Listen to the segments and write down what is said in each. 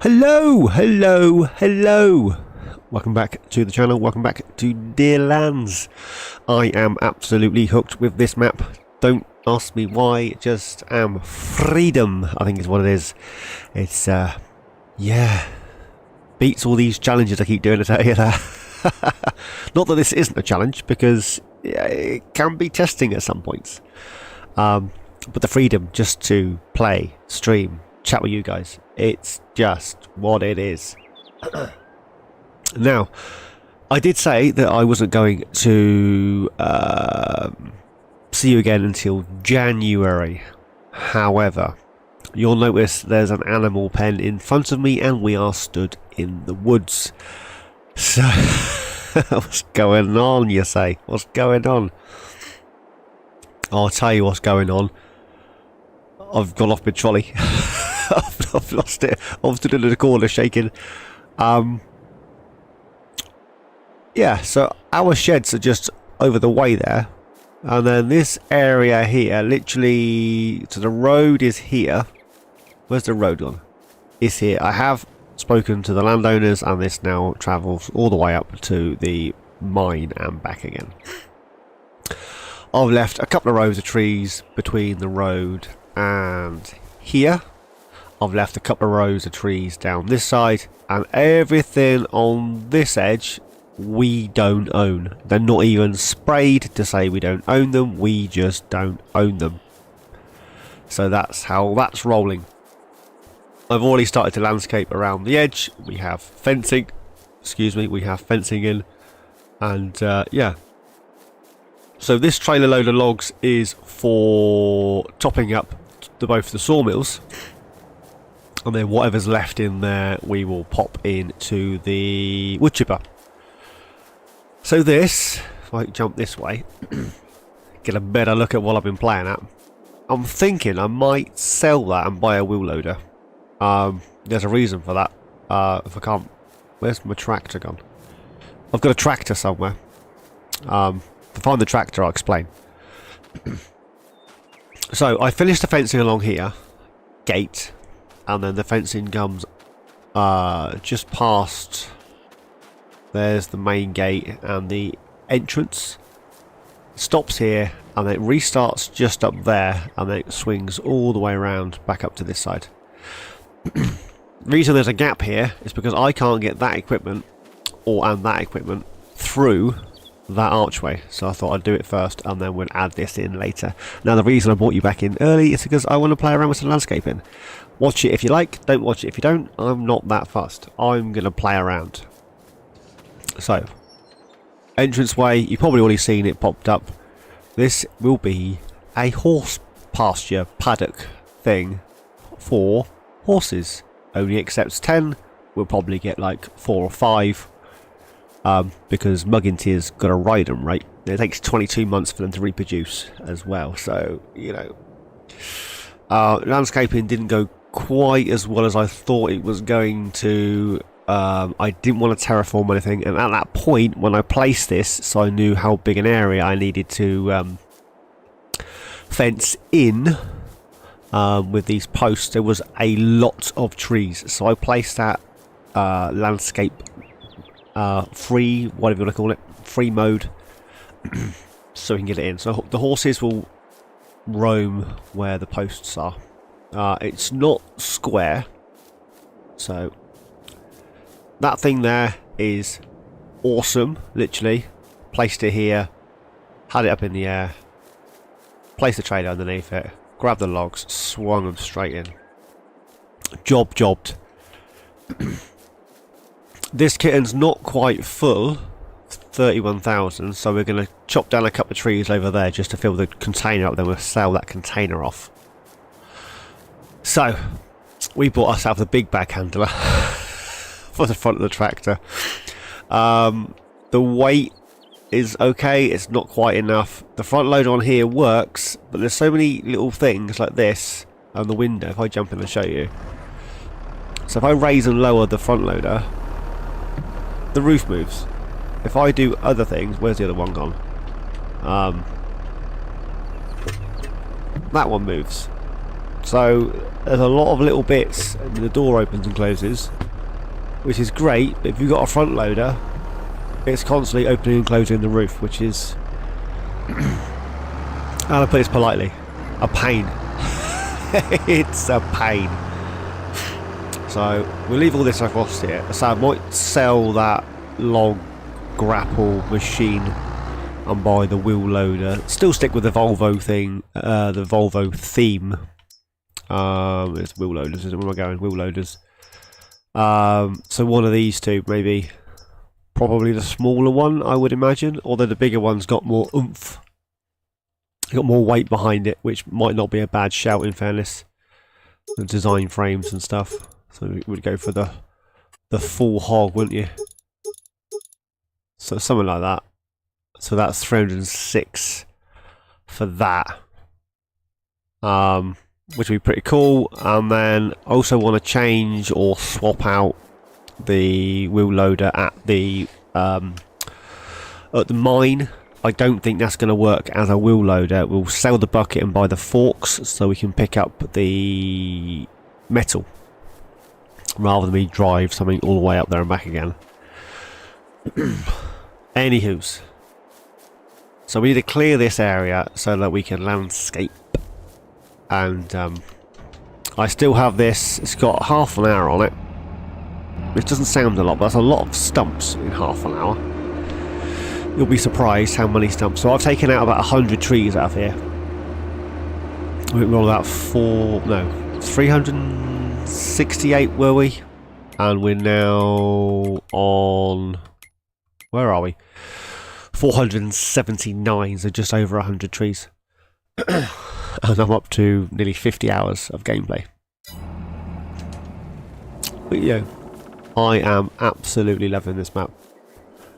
Hello, hello, hello. Welcome back to the channel, welcome back to Dear Lands. I am absolutely hooked with this map. Don't ask me why, just am freedom, I think is what it is. It's, yeah, beats all these challenges I keep doing, I tell you that. Not that this isn't a challenge, because yeah, it can be testing at some points. But the freedom just to play, stream, chat with you guys, it's just what it is. Now, I did say that I wasn't going to see you again until January. However, you'll notice there's an animal pen in front of me and we are stood in the woods. So, what's going on, you say? What's going on? I'll tell you what's going on. I've gone off my trolley. I've lost it. I'm stood in the corner shaking. Yeah, so our sheds are just over the way there. And then this area here, literally, so the road is here. Where's the road gone? It's here. I have spoken to the landowners and this now travels all the way up to the mine and back again. I've left a couple of rows of trees between the road and here. I've left a couple of rows of trees down this side, and everything on this edge we don't own. They're not even sprayed to say we don't own them, we just don't own them. So that's how that's rolling. I've already started to landscape around the edge. We have fencing, we have fencing in, and yeah. So this trailer load of logs is for topping up both the sawmills, and then whatever's left in there we will pop into the wood chipper. So this, if I jump this way, get a better look at what I've been playing at. I'm thinking I might sell that and buy a wheel loader. There's a reason for that. If I can't, where's my tractor gone? I've got a tractor somewhere. To find the tractor, I'll explain. So I finished the fencing along here, gate, and then the fencing comes just past. There's the main gate and the entrance. Stops here and then it restarts just up there, and then it swings all the way around back up to this side. The reason there's a gap here is because I can't get that equipment and that equipment through that archway, so I thought I'd do it first and then we'll add this in later. Now the reason I brought you back in early is because I want to play around with some landscaping. Watch it if you like, don't watch it if you don't. I'm not that fussed. I'm going to play around. So, entranceway, you've probably already seen it popped up. This will be a horse pasture paddock thing for horses. Only accepts 10, we'll probably get like 4 or 5. Because Muggintier's got to ride them, right? It takes 22 months for them to reproduce as well. So, you know, landscaping didn't go quite as well as I thought it was going to. I didn't want to terraform anything, and at that point when I placed this, so I knew how big an area I needed to fence in with these posts, there was a lot of trees. So I placed that landscape free, whatever you want to call it, free mode, so we can get it in. So the horses will roam where the posts are. It's not square, so that thing there is awesome. Literally placed it here, had it up in the air, placed the trailer underneath it, grabbed the logs, swung them straight in. Jobbed. This kitten's not quite full, 31,000, so we're going to chop down a couple of trees over there just to fill the container up, then we'll sell that container off. So, we bought ourselves a big bag handler for the front of the tractor. The weight is okay, it's not quite enough. The front loader on here works, but there's so many little things like this and the window. If I jump in and show you. So if I raise and lower the front loader, the roof moves. If I do other things, where's the other one gone? That one moves. So there's a lot of little bits, and the door opens and closes, which is great. But if you've got a front loader, it's constantly opening and closing the roof, which is, how to put this politely, a pain. It's a pain. So we'll leave all this across here. So I might sell that log grapple machine and buy the wheel loader. Still stick with the Volvo thing, the Volvo theme. It's wheel loaders, isn't it? Where am I going? Wheel loaders. So one of these two, maybe. Probably the smaller one, I would imagine. Although the bigger one's got more oomph. Got more weight behind it, which might not be a bad shout in fairness. The design frames and stuff. So we would go for the full hog, wouldn't you? So something like that. So that's 306 for that. Which would be pretty cool. And then I also want to change or swap out the wheel loader at the mine. I don't think that's going to work as a wheel loader. We'll sell the bucket and buy the forks so we can pick up the metal rather than me drive something all the way up there and back again. Anywho's, so we need to clear this area so that we can landscape. And I still have this. It's got half an hour on it, which doesn't sound a lot, but that's a lot of stumps in half an hour. You'll be surprised how many stumps. So I've taken out about 100 trees out of here. We rolled out 368 were we? And we're now on, where are we? 479, so just over 100 trees. And I'm up to nearly 50 hours of gameplay. But yeah, I am absolutely loving this map.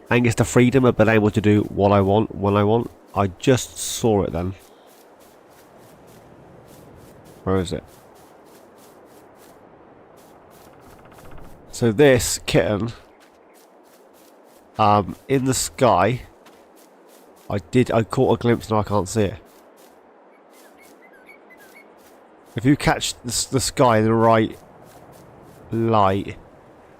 I think it's the freedom of being able to do what I want when I want. I just saw it then. Where is it? So this kitten, in the sky, I caught a glimpse and I can't see it. If you catch the sky in the right light,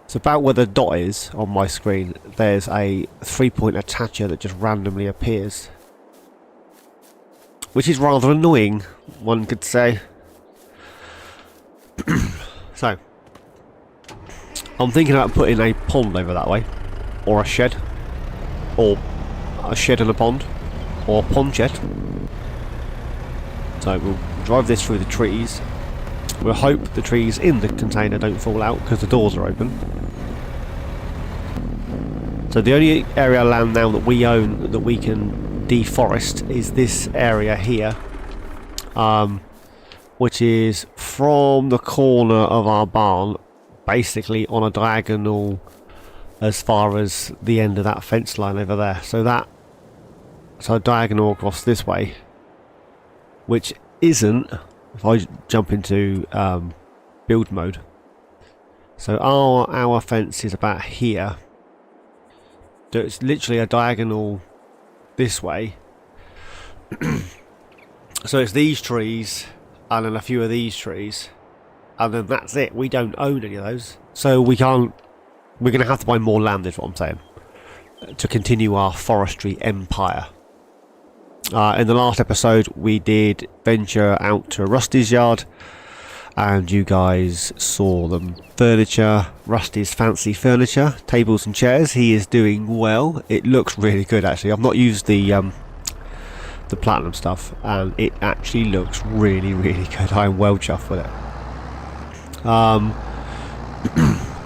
it's about where the dot is on my screen. There's a 3-point attacher that just randomly appears, which is rather annoying, one could say. So I'm thinking about putting a pond over that way, or a shed and a pond, or a pond shed. So we'll drive this through the trees. We'll hope the trees in the container don't fall out because the doors are open. So the only area of land now that we own that we can deforest is this area here, which is from the corner of our barn, basically on a diagonal as far as the end of that fence line over there. So diagonal across this way, which isn't, if I jump into build mode. So our fence is about here. It's literally a diagonal this way. So it's these trees and then a few of these trees, and then that's it. We don't own any of those, so we're going to have to buy more land, is what I'm saying, to continue our forestry empire. In the last episode we did venture out to Rusty's yard, and you guys saw them furniture, Rusty's fancy furniture, tables and chairs. He is doing well. It looks really good actually. I've not used the platinum stuff, and it actually looks really, really good. I'm well chuffed with it.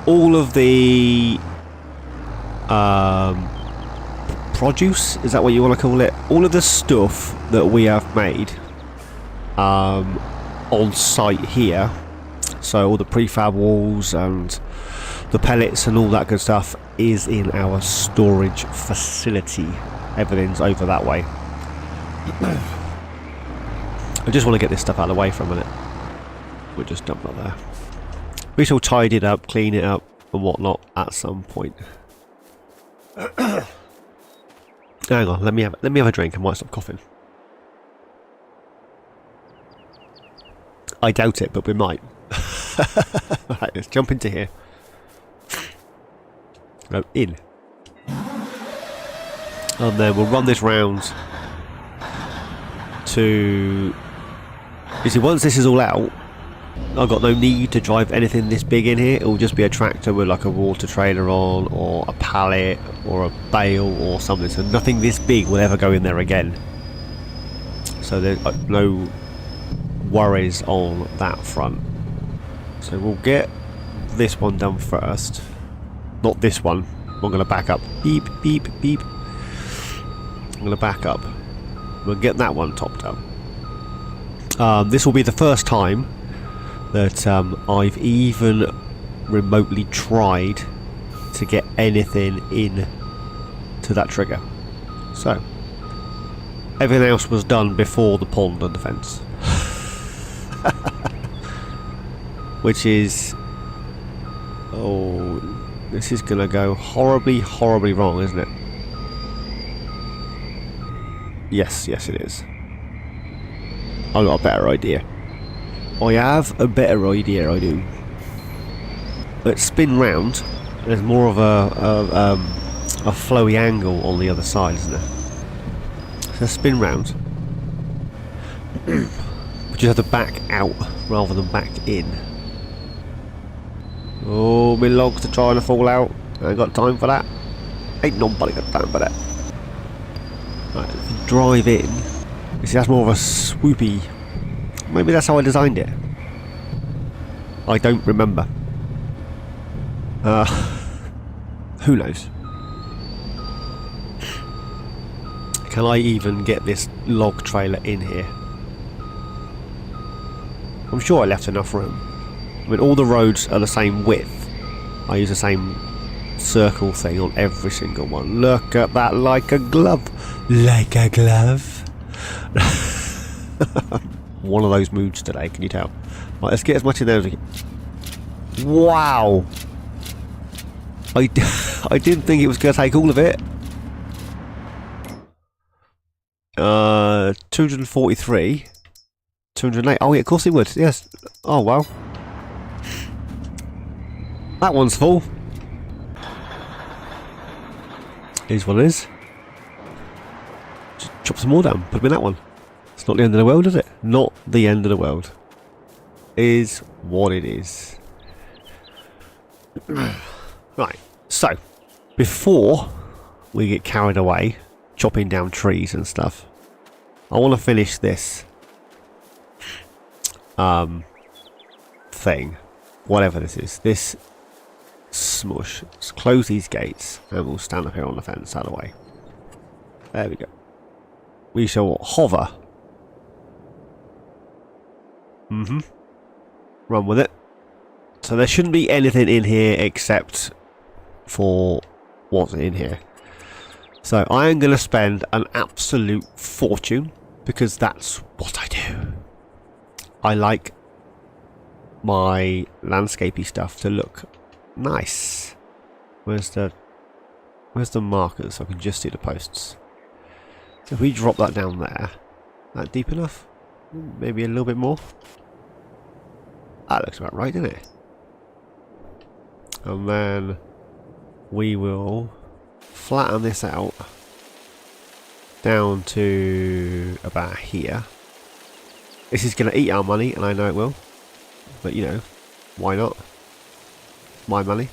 All of the produce, is that what you want to call it? All of the stuff that we have made on site here, so all the prefab walls and the pellets and all that good stuff is in our storage facility. Everything's over that way. I just want to get this stuff out of the way for a minute. We'll just dump that there. We shall tidy it up, clean it up and whatnot at some point. Hang on, let me have a drink. I might stop coughing. I doubt it, but we might. Right, let's jump into here. Go in. And then we'll run this round to... You see, once this is all out, I've got no need to drive anything this big in here. It will just be a tractor with like a water trailer on, or a pallet, or a bale, or something. So nothing this big will ever go in there again. So there's no worries on that front. So we'll get this one done first. Not this one. I'm going to back up. Beep, beep, beep. I'm going to back up. We'll get that one topped up. This will be the first time that I've even remotely tried to get anything in to that trigger. So, everything else was done before the pond and the fence. Which is... Oh, this is going to go horribly, horribly wrong, isn't it? Yes, yes it is. I've got a better idea. I have a better idea, I do. Let's spin round. There's more of a flowy angle on the other side, isn't there? So spin round. We just have to back out rather than back in. Oh, my logs are trying to fall out. I ain't got time for that. Ain't nobody got time for that. Right, if you drive in, you see that's more of a swoopy. Maybe that's how I designed it. I don't remember. Who knows? Can I even get this log trailer in here? I'm sure I left enough room. I mean, all the roads are the same width. I use the same circle thing on every single one. Look at that, like a glove. Like a glove. One of those moods today, can you tell? Right, let's get as much in there as we can. Wow! I didn't think it was going to take all of it. 243. 208. Oh yeah, of course it would. Yes. Oh well. That one's full. Is what it is. Just chop some more down. Put them in that one. It's not the end of the world, is it? Not the end of the world. Is what it is. Right. So, before we get carried away chopping down trees and stuff, I want to finish this thing, whatever this is, this smush. Let's close these gates and we'll stand up here on the fence out of the way. There we go. We shall hover. Run with it. So there shouldn't be anything in here except for what's in here. So I am going to spend an absolute fortune because that's what I do. I like my landscapey stuff to look nice. Where's the markers so I can just see the posts? So if we drop that down there, that deep enough? Maybe a little bit more? That looks about right, doesn't it? And then we will flatten this out down to about here. This is going to eat our money, and I know it will. But, you know, why not? My money.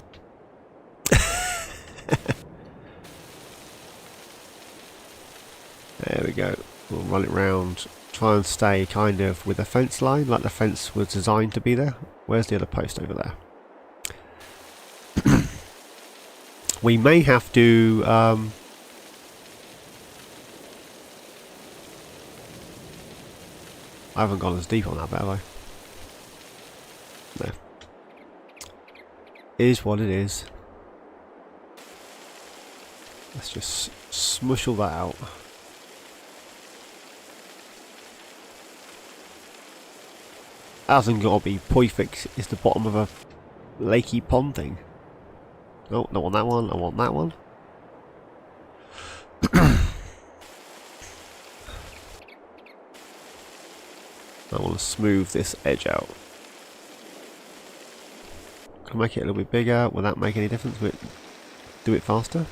There we go. We'll run it round. Try and stay kind of with the fence line, like the fence was designed to be there. Where's the other post over there? We may have to... I haven't gone as deep on that bit, have I? No. It is what it is. Let's just smush all that out. Hasn't got to be perfect. It's the bottom of a lakey pond thing. No, don't want that one. I want that one. I want to smooth this edge out. Can I make it a little bit bigger? Will that make any difference? Will it do it faster?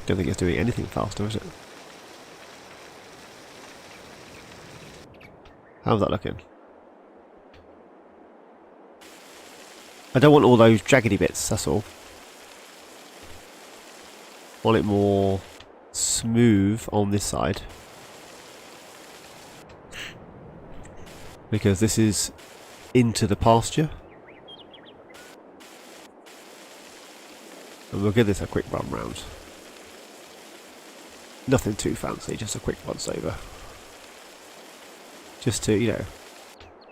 Don't think it's doing anything faster, is it? How's that looking? I don't want all those jaggedy bits, that's all. I want it more smooth on this side. Because this is into the pasture. And we'll give this a quick run round. Nothing too fancy, just a quick once over. Just to, you know,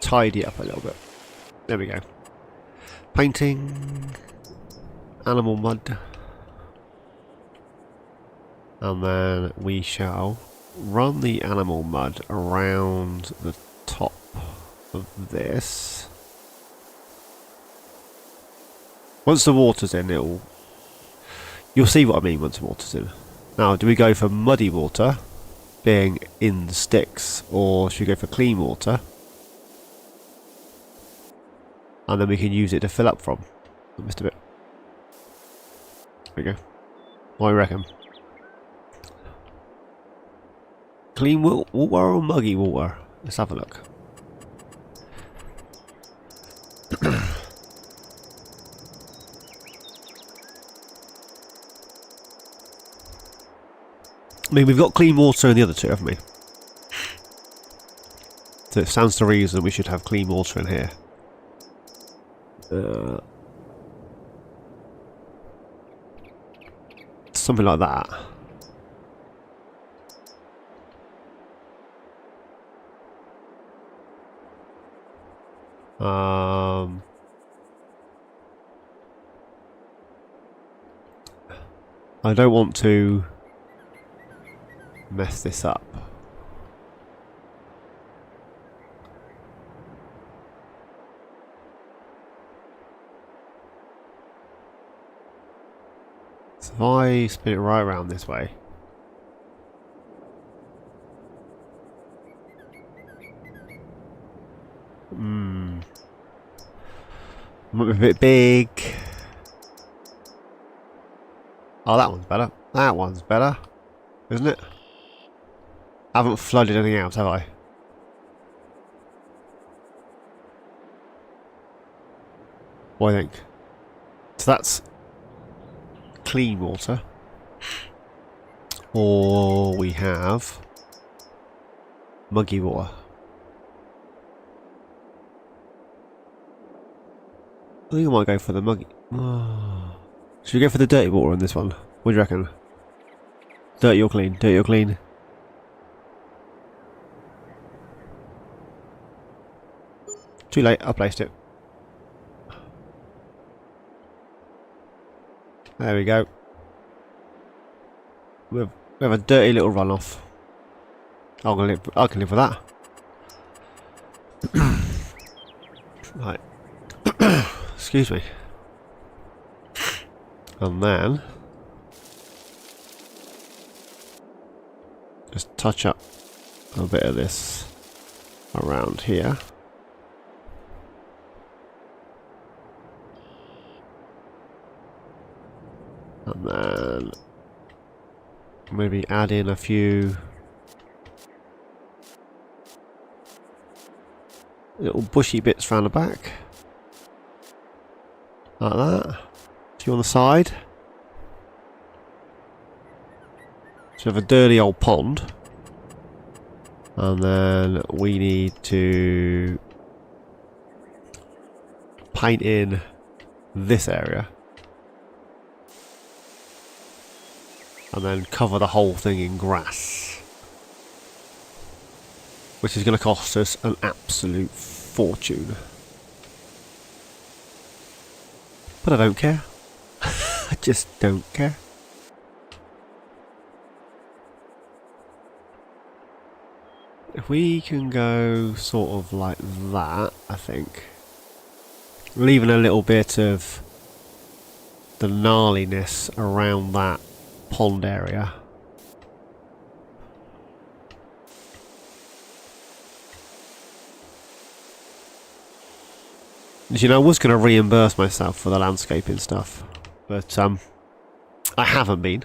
tidy up a little bit. There we go. Painting. Animal mud. And then we shall run the animal mud around the top of this. Once the water's in, you'll see what I mean once the water's in. Now, do we go for muddy water, being in the sticks, or should we go for clean water? And then we can use it to fill up from. I missed a bit. There we go. What do you reckon? Clean water or muggy water? Let's have a look. I mean, we've got clean water in the other two, haven't we? So it stands to reason we should have clean water in here. Something like that. I don't want to mess this up. So if I spin it right around this way. Might be a bit big. Oh, that one's better. That one's better, isn't it? I haven't flooded anything else, have I? What do you think? So that's clean water. Or we have muggy water. I think I might go for the muggy. Should we go for the dirty water on this one? What do you reckon? Dirty or clean? Dirty or clean? Too late, I placed it. There we go. We have a dirty little runoff. I can live with that. Right. Excuse me. And then just touch up a bit of this around here. And then maybe add in a few little bushy bits around the back. Like that. A few on the side. So we have a dirty old pond. And then we need to paint in this area. And then cover the whole thing in grass. Which is going to cost us an absolute fortune. But I don't care. I just don't care. If we can go sort of like that, I think. Leaving a little bit of the gnarliness around that pond area. You know, I was going to reimburse myself for the landscaping stuff, but I haven't been.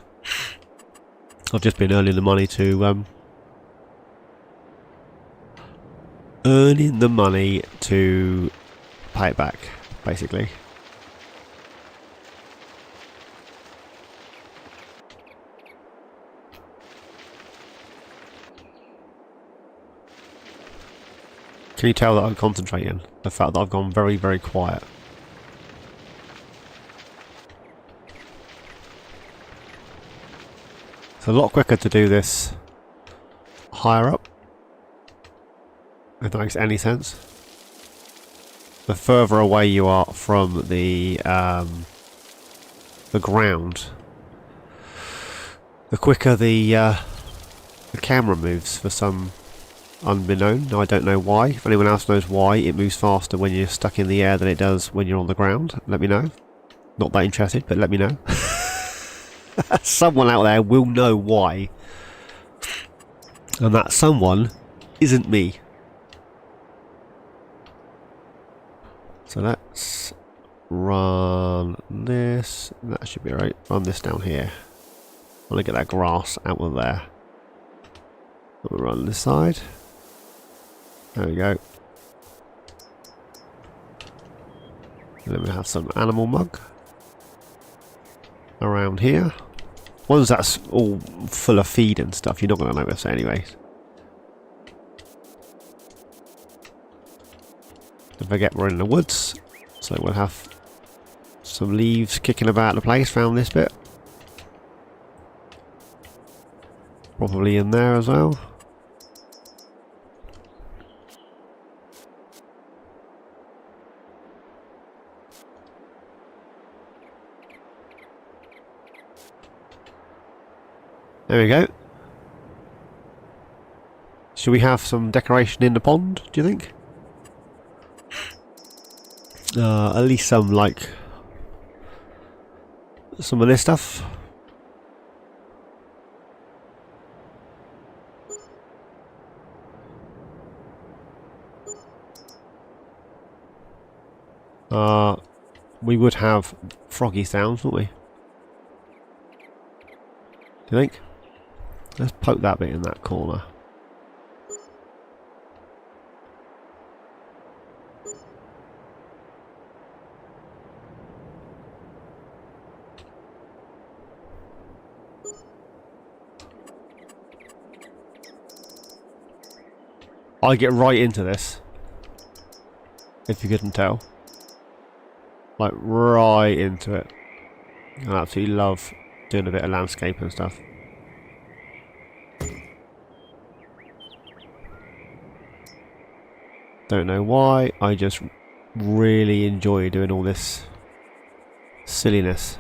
I've just been earning the money to pay it back, basically. Can you tell that I'm concentrating? The fact that I've gone very, very quiet. It's a lot quicker to do this higher up, if that makes any sense. The further away you are from the ground, the quicker the camera moves for some unbeknown. I don't know why. If anyone else knows why it moves faster when you're stuck in the air than it does when you're on the ground, let me know. Not that interested, but let me know. Someone out there will know why. And that someone isn't me. So let's run this. That should be right. Run this down here. I want to get that grass out of there. We'll run this side. There we go. And then we have some animal mug around here. Once that's all full of feed and stuff, you're not going to notice it anyways. Don't forget we're in the woods, so we'll have some leaves kicking about the place. Found this bit. Probably in there as well. There we go. Should we have some decoration in the pond, do you think? At least some, like, some of this stuff. We would have froggy sounds, wouldn't we? Do you think? Let's poke that bit in that corner. I get right into this, if you couldn't tell. Like, right into it. I absolutely love doing a bit of landscape and stuff. Don't know why, I just really enjoy doing all this silliness.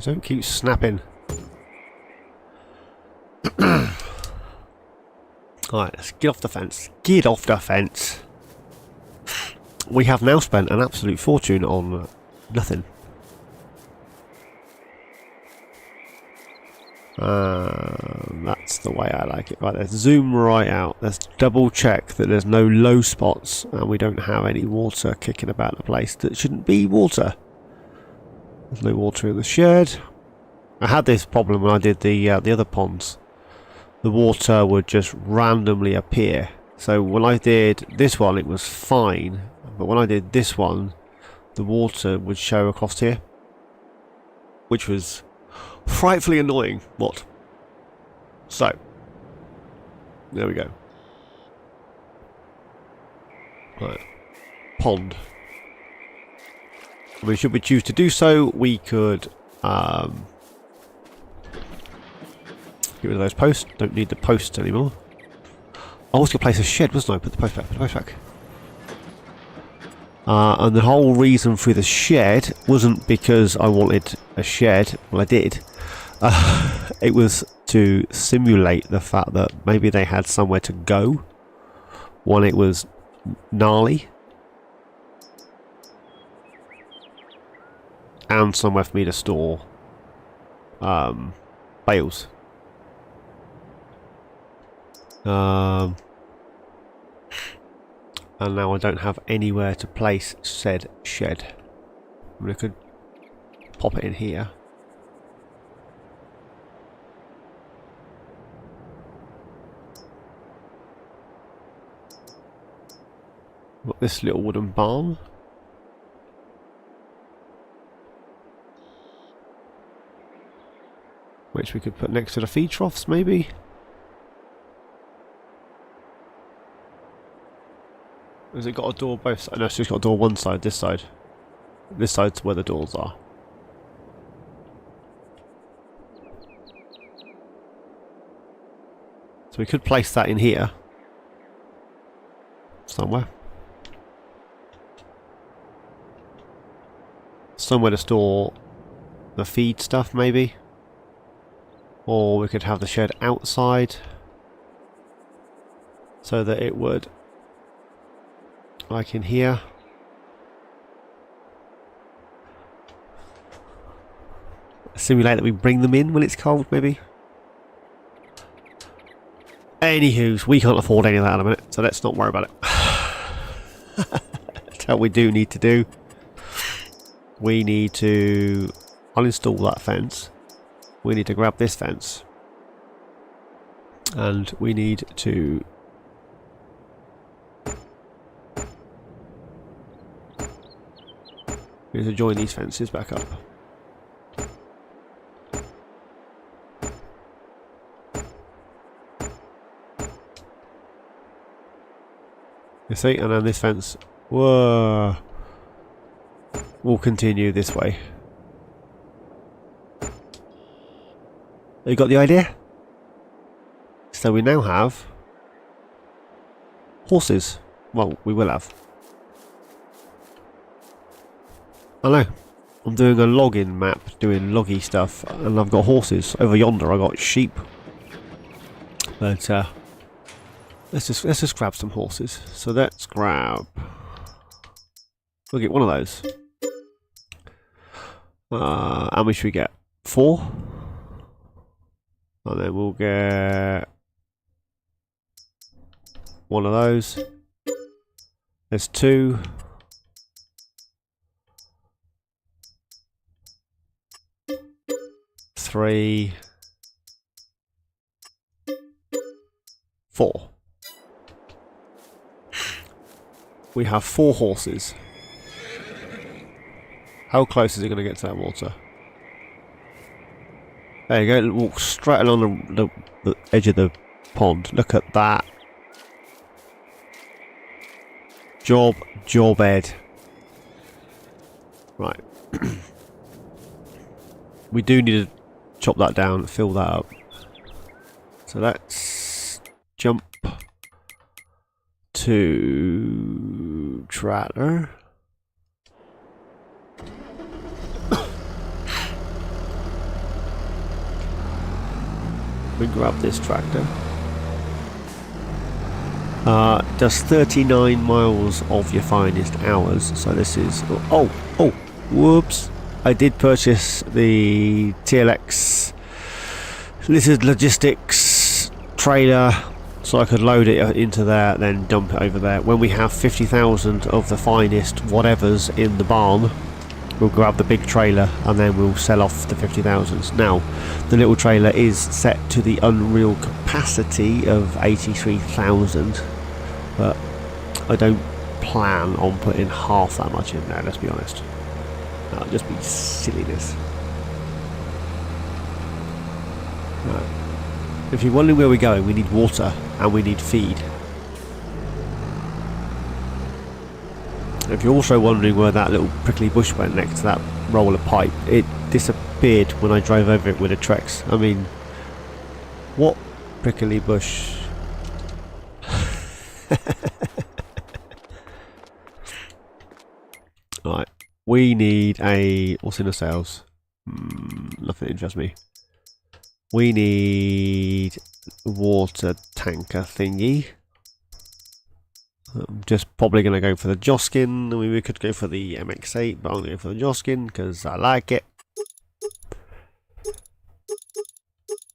Don't keep snapping. Alright, let's get off the fence. Get off the fence. We have now spent an absolute fortune on nothing. That's the way I like it. Right, let's zoom right out. Let's double check that there's no low spots and we don't have any water kicking about the place that shouldn't be water. There's no water in the shed. I had this problem when I did the other ponds. The water would just randomly appear. So when I did this one, it was fine. But when I did this one, the water would show across here. Which was frightfully annoying. What? So, there we go. Right. Pond. I mean, should we choose to do so, we could get rid of those posts. Don't need the posts anymore. I was going to place a shed, wasn't I? Put the post back. Put the post back. And the whole reason for the shed wasn't because I wanted a shed. Well, I did. it was to simulate the fact that maybe they had somewhere to go when it was gnarly. And somewhere for me to store bales. And now I don't have anywhere to place said shed. I mean, I could pop it in here. Got this little wooden barn. Which we could put next to the feed troughs, maybe? Has it got a door both sides? No, it's just got a door one side, this side. This side's where the doors are. So we could place that in here. Somewhere. Somewhere to store the feed stuff, maybe. Or we could have the shed outside. So that it would, like in here. Simulate that we bring them in when it's cold, maybe. Anywho, we can't afford any of that in a minute, so let's not worry about it. That's what we do need to do. We need to uninstall that fence. We need to grab this fence. And we need to join these fences back up. You see, and then this fence, whoa, will continue this way. You got the idea? So we now have horses. Well, we will have. I know. I'm doing a login map, doing loggy stuff, and I've got horses. Over yonder, I got sheep. But let's just grab some horses. So let's grab. We'll get one of those. How many should we get? 4. And then we'll get one of those. There's 2. Three, 4. We have 4 horses. How close is it going to get to that water? There you go, walk straight along the edge of the pond. Look at that. Job Ed. Right. We do need to chop that down, fill that up. So let's jump to tractor. We grab this tractor. Does 39 miles of your finest hours. So this is whoops. I did purchase the TLX. This is logistics trailer, so I could load it into there, then dump it over there. When we have 50,000 of the finest whatevers in the barn, we'll grab the big trailer and then we'll sell off the 50,000s. Now, the little trailer is set to the unreal capacity of 83,000, but I don't plan on putting half that much in there, let's be honest. That'll just be silliness. Right. If you're wondering where we're going, we need water and we need feed. If you're also wondering where that little prickly bush went next to that roll of pipe, it disappeared when I drove over it with a Trex. I mean, what prickly bush? Right, we need a... what's in the sales? Nothing interests me. We need water tanker thingy. I'm just probably going to go for the Joskin. I mean, we could go for the MX8, but I'm going to go for the Joskin because I like it.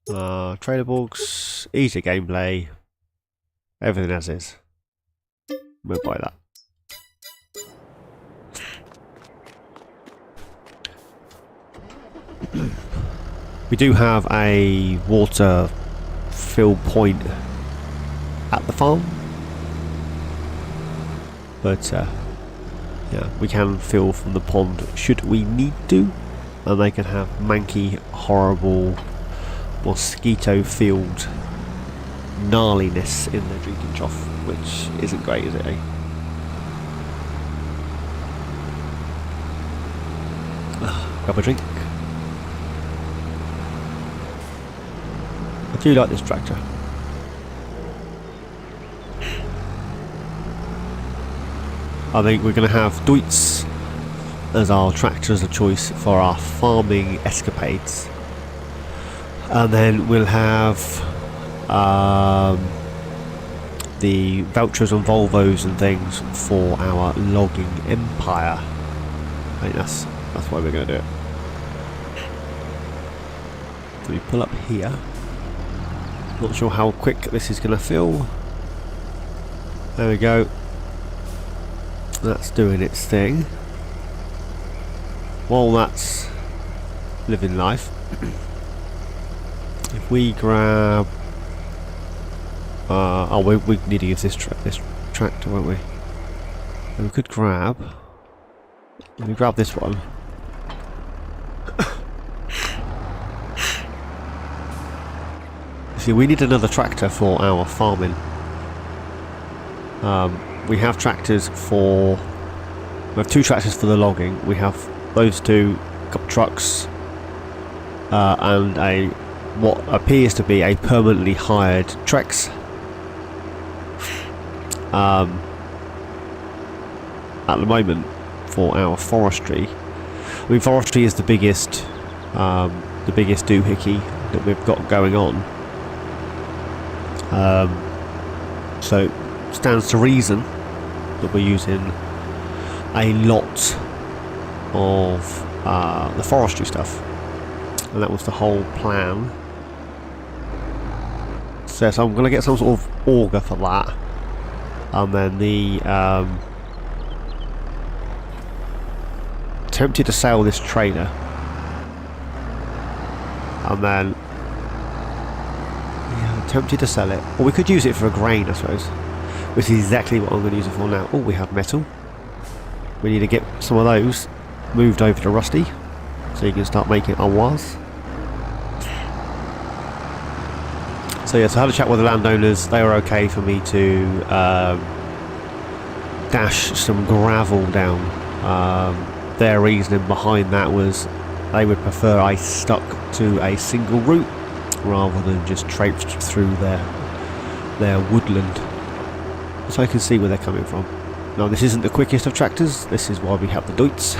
Trader books, easy gameplay, everything as is. We'll buy that. We do have a water fill point at the farm, but yeah, we can fill from the pond should we need to, and they can have manky, horrible, mosquito-filled gnarliness in their drinking trough, which isn't great, is it, eh? Grab a drink. I do like this tractor. I think we're going to have Deutz as our tractor as a choice for our farming escapades. And then we'll have the vouchers on Volvos and things for our logging empire. I think that's why we're going to do it. So we pull up here. Not sure how quick this is going to fill. There we go. That's doing its thing. While that's living life, if we grab, we need to use this tractor, won't we? And we could grab. Let me grab this one. See, we need another tractor for our farming. We have tractors for. We have 2 tractors for the logging. We have those 2, couple trucks, and a what appears to be a permanently hired Trex. At the moment, for our forestry, I mean, forestry is the biggest doohickey that we've got going on. So stands to reason that we're using a lot of the forestry stuff, and that was the whole plan. So I'm going to get some sort of auger for that, and then the tempted to sell this trailer, and then tempted to sell it, or we could use it for a grain, I suppose, which is exactly what I'm going to use it for now. Oh, we have metal. We need to get some of those moved over to Rusty so you can start making armoires. So yeah, so I had a chat with the landowners. They were okay for me to dash some gravel down. Their reasoning behind that was they would prefer I stuck to a single route rather than just traipsed through their woodland. So I can see where they're coming from. Now, this isn't the quickest of tractors. This is why we have the Deutz.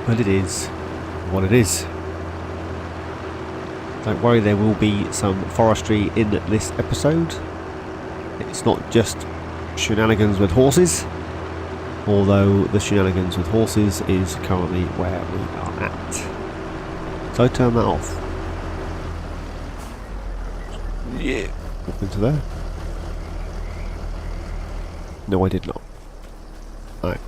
But it is what it is. Don't worry, there will be some forestry in this episode. It's not just shenanigans with horses, although the shenanigans with horses is currently where we are at. So I turn that off. Yeah. Up into there. No, I did not. Right.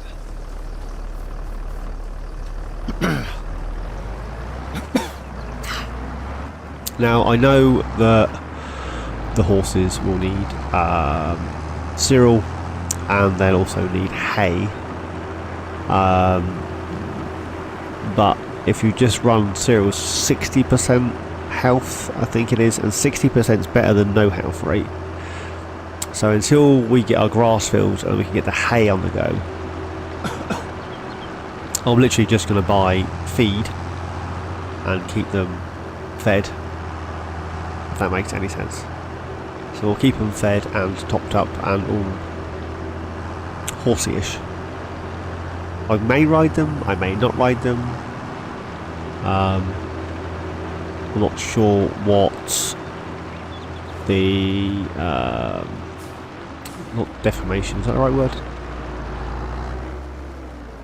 Now, I know that the horses will need cereal, and they'll also need hay. But if you just run cereal 60% health, I think it is, and 60% is better than no health rate. So until we get our grass fields and we can get the hay on the go, I'm literally just going to buy feed and keep them fed, if that makes any sense. So we'll keep them fed and topped up and all horsey-ish. I may ride them, I may not ride them. I'm not sure what the not defamation, is that the right word?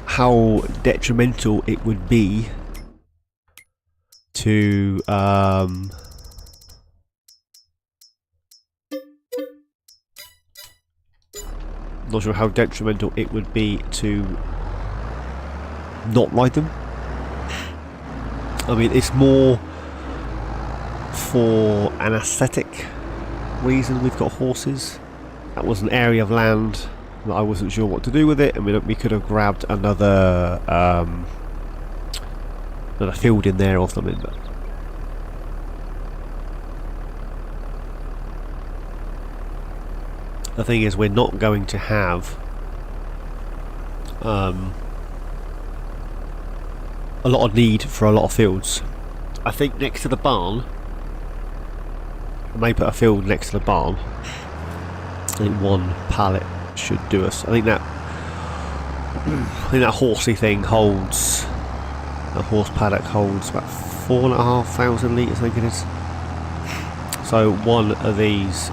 How detrimental it would be to not sure how detrimental it would be to not ride them. I mean, it's more for an aesthetic reason we've got horses. That was an area of land that I wasn't sure what to do with it. I mean, we could have grabbed another another field in there or something, but the thing is, we're not going to have a lot of need for a lot of fields. I think next to the barn, I may put a field next to the barn. I think one pallet should do us. I think that horsey thing holds, a horse paddock holds about 4,500 litres, I think it is. So one of these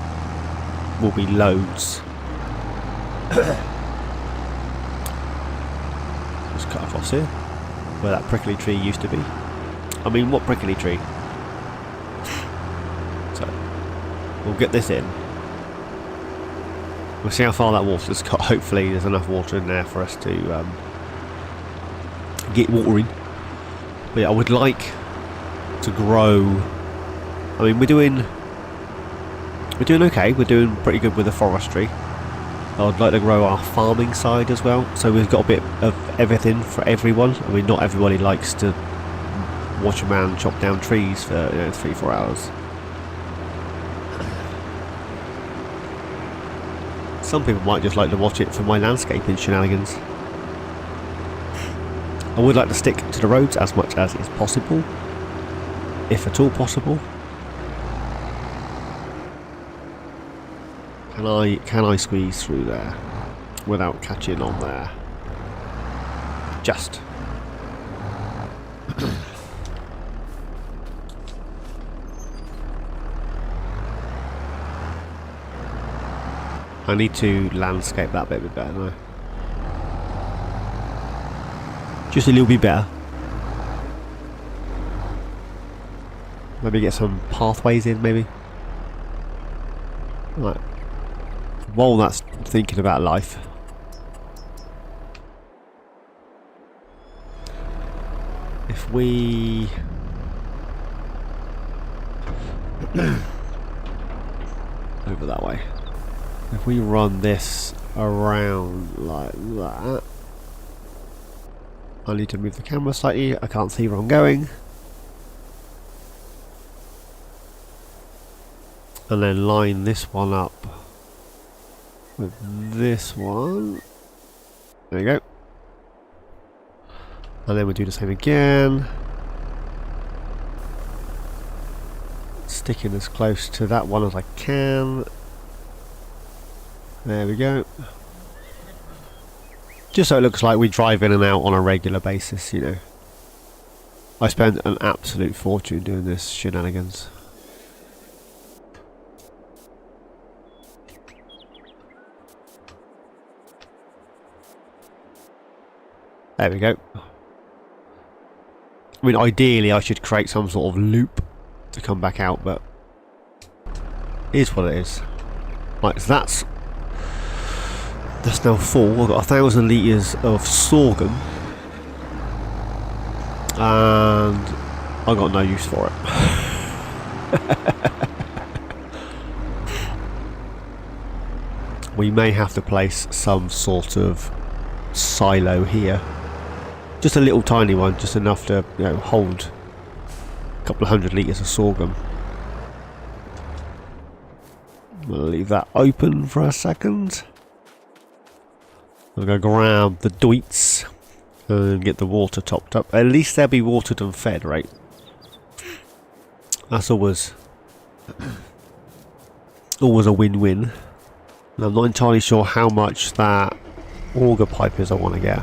will be loads. Just cut across here where that prickly tree used to be. I mean, what prickly tree? So we'll get this in. We'll see how far that water's got. Hopefully there's enough water in there for us to get watering. But yeah, I would like to grow. I mean, we're doing okay. We're doing pretty good with the forestry. I'd like to grow our farming side as well, so we've got a bit of everything for everyone. I mean, not everybody likes to watch a man chop down trees for 3-4 hours. Some people might just like to watch it for my landscaping shenanigans. I would like to stick to the roads as much as is possible, if at all possible. Can I squeeze through there without catching on there? Just. I need to landscape that bit a bit better now. Just a little bit better. Maybe get some pathways in, maybe. Right. While that's thinking about life, if we over that way, if we run this around like that, I need to move the camera slightly. I can't see where I'm going, and then line this one up with this one. There you go. And then we'll do the same again. Sticking as close to that one as I can. There we go. Just so it looks like we drive in and out on a regular basis, you know. I spent an absolute fortune doing this shenanigans. There we go. I mean, ideally I should create some sort of loop to come back out, but it is what it is. Right, so that's now full. I've got 1,000 litres of sorghum, and I've got no use for it. We may have to place some sort of silo here. Just a little tiny one, just enough to, you know, hold a couple of 100 litres of sorghum. I'm going to leave that open for a second. I'm going to grab the doits and get the water topped up. At least they'll be watered and fed, right? That's always a win-win. I'm not entirely sure how much that auger pipe is I want to get.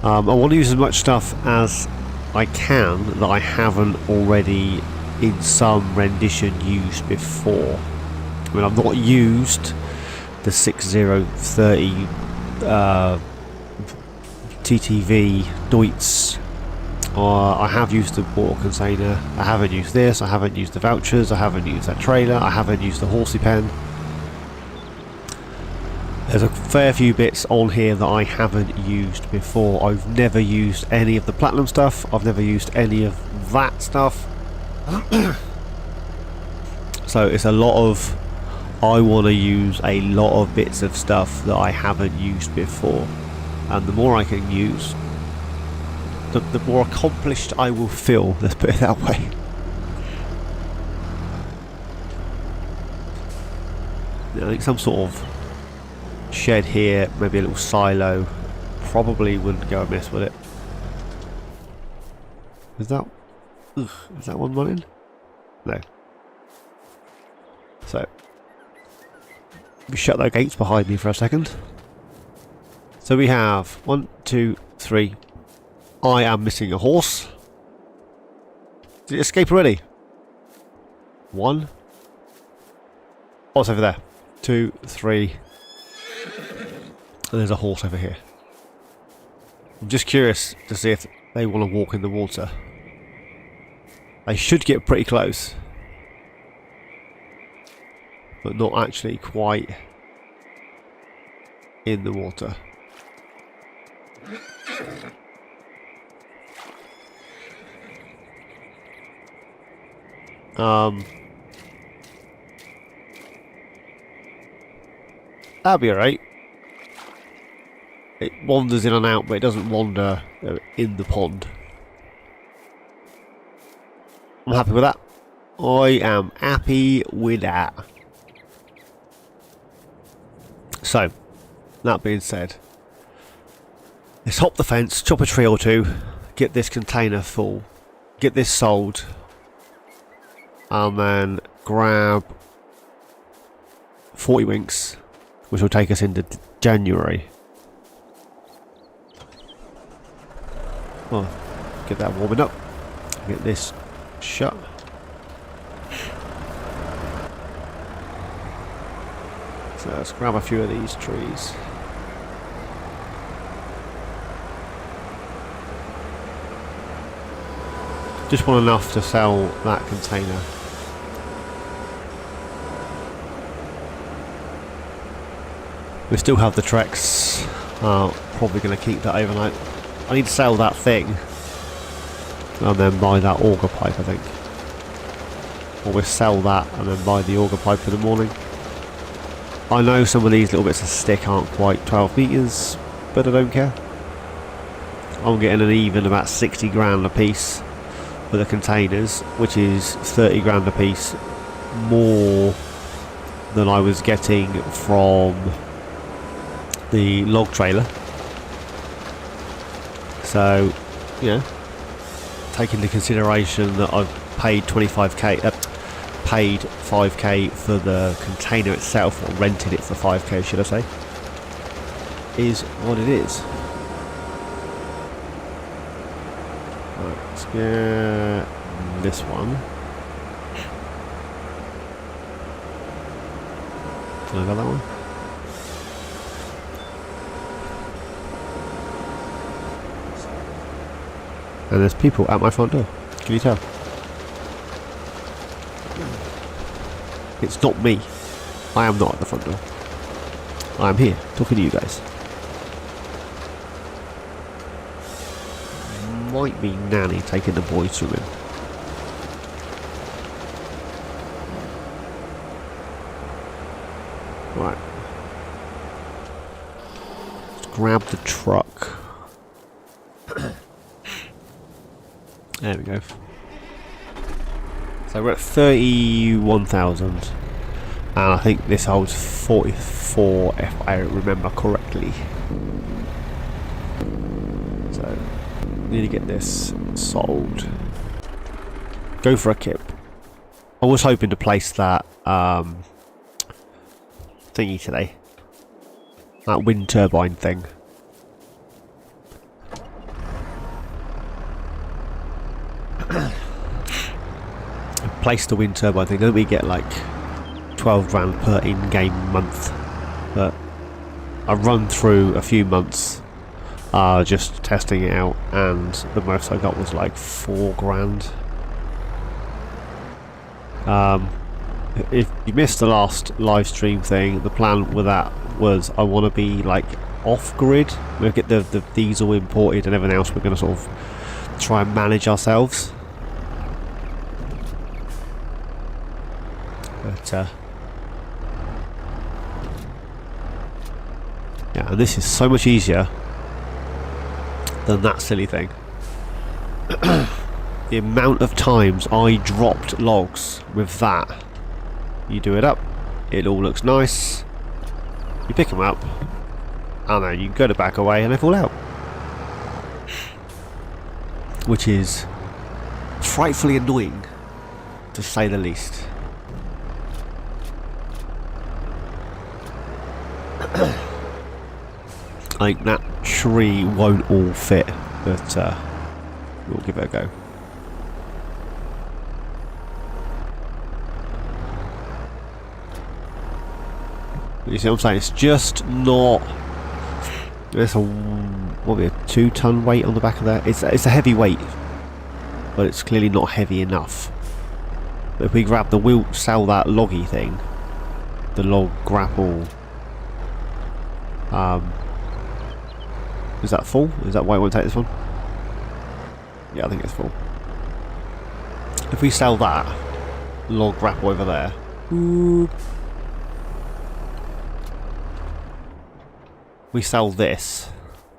I want to use as much stuff as I can that I haven't already in some rendition used before. I mean, I've not used the 6030 TTV Deutz. I have used the water container. I haven't used this. I haven't used the vouchers. I haven't used that trailer. I haven't used the horsey pen. There's a fair few bits on here that I haven't used before. I've never used any of the platinum stuff. I've never used any of that stuff. So it's a lot of, I want to use a lot of bits of stuff that I haven't used before. And the more I can use, the more accomplished I will feel, let's put it that way. I think some sort of shed here, maybe a little silo, probably wouldn't go amiss with it. Is that one running? No. So we shut those gates behind me for a second. So we have 1, 2, 3. I am missing a horse. Did it escape already? 1. Oh, it's over there. 2, 3. And there's a horse over here. I'm just curious to see if they want to walk in the water. They should get pretty close, but not actually quite in the water. That'll be alright. It wanders in and out, but it doesn't wander in the pond. I'm happy with that. I am happy with that. So, that being said, let's hop the fence, chop a tree or two, get this container full, get this sold, and then grab 40 winks, which will take us into January. Well, get that warming up, get this shut. So let's grab a few of these trees. Just want enough to sell that container. We still have the Trex. Probably going to keep that overnight. I need to sell that thing and then buy that auger pipe, I think. Or we'll sell that and then buy the auger pipe in the morning. I know some of these little bits of stick aren't quite 12 metres, but I don't care. I'm getting an even about 60 grand a piece for the containers, which is 30 grand a piece more than I was getting from the log trailer. So, you know, take into consideration that I've paid 25k, paid 5k for the container itself, or rented it for 5k, should I say, is what it is. Right, let's get this one. Can I go that one? And there's people at my front door. Can you tell? It's not me. I am not at the front door. I am here, talking to you guys. Might be Nanny taking the boys swimming. Right. Let's grab the truck. There we go. So we're at 31,000, and I think this holds 44 if I remember correctly. So need to get this sold. Go for a kip. I was hoping to place that thingy today. That wind turbine thing. Place the wind turbine thing. Don't we get like 12 grand per in-game month? But I run through a few months just testing it out, and the most I got was like 4 grand. If you missed the last live stream thing, the plan with that was I want to be like off grid. We'll get the diesel imported and everything else. We're going to sort of try and manage ourselves. But yeah, and this is so much easier than that silly thing. The amount of times I dropped logs with that. You do it up, it all looks nice, you pick them up, and then you go to back away and they fall out. Which is frightfully annoying, to say the least. Like, that tree won't all fit, but we'll give it a go. You see what I'm saying? It's just not. There's what be a 2-ton weight on the back of that. It's a heavy weight, but it's clearly not heavy enough. But if we grab the wheel, sell that loggy thing, the log grapple. Is that full? Is that why I won't take this one? Yeah, I think it's full. If we sell that log grapple over there. Ooh. We sell this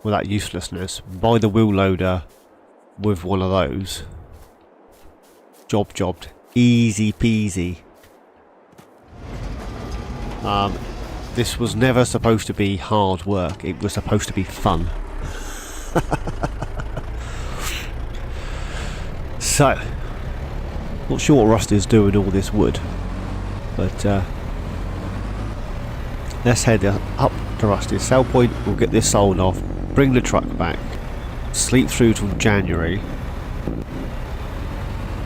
with that uselessness, buy the wheel loader with one of those. Jobbed. Easy peasy. This was never supposed to be hard work, it was supposed to be fun. So, not sure what Rusty's doing all this wood, but let's head up to Rusty's sell point. We'll get this sold off, bring the truck back, sleep through till January.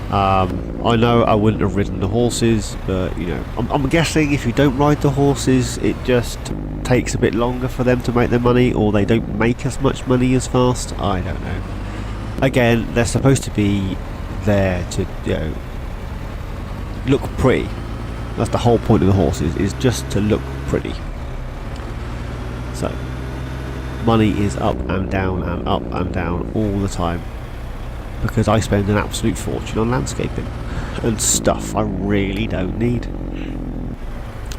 I know I wouldn't have ridden the horses, but you know, I'm guessing if you don't ride the horses, it just takes a bit longer for them to make their money, or they don't make as much money as fast. I don't know. Again, they're supposed to be there to, you know, look pretty. That's the whole point of the horses, is just to look pretty. So, money is up and down and up and down all the time, because I spend an absolute fortune on landscaping and stuff I really don't need,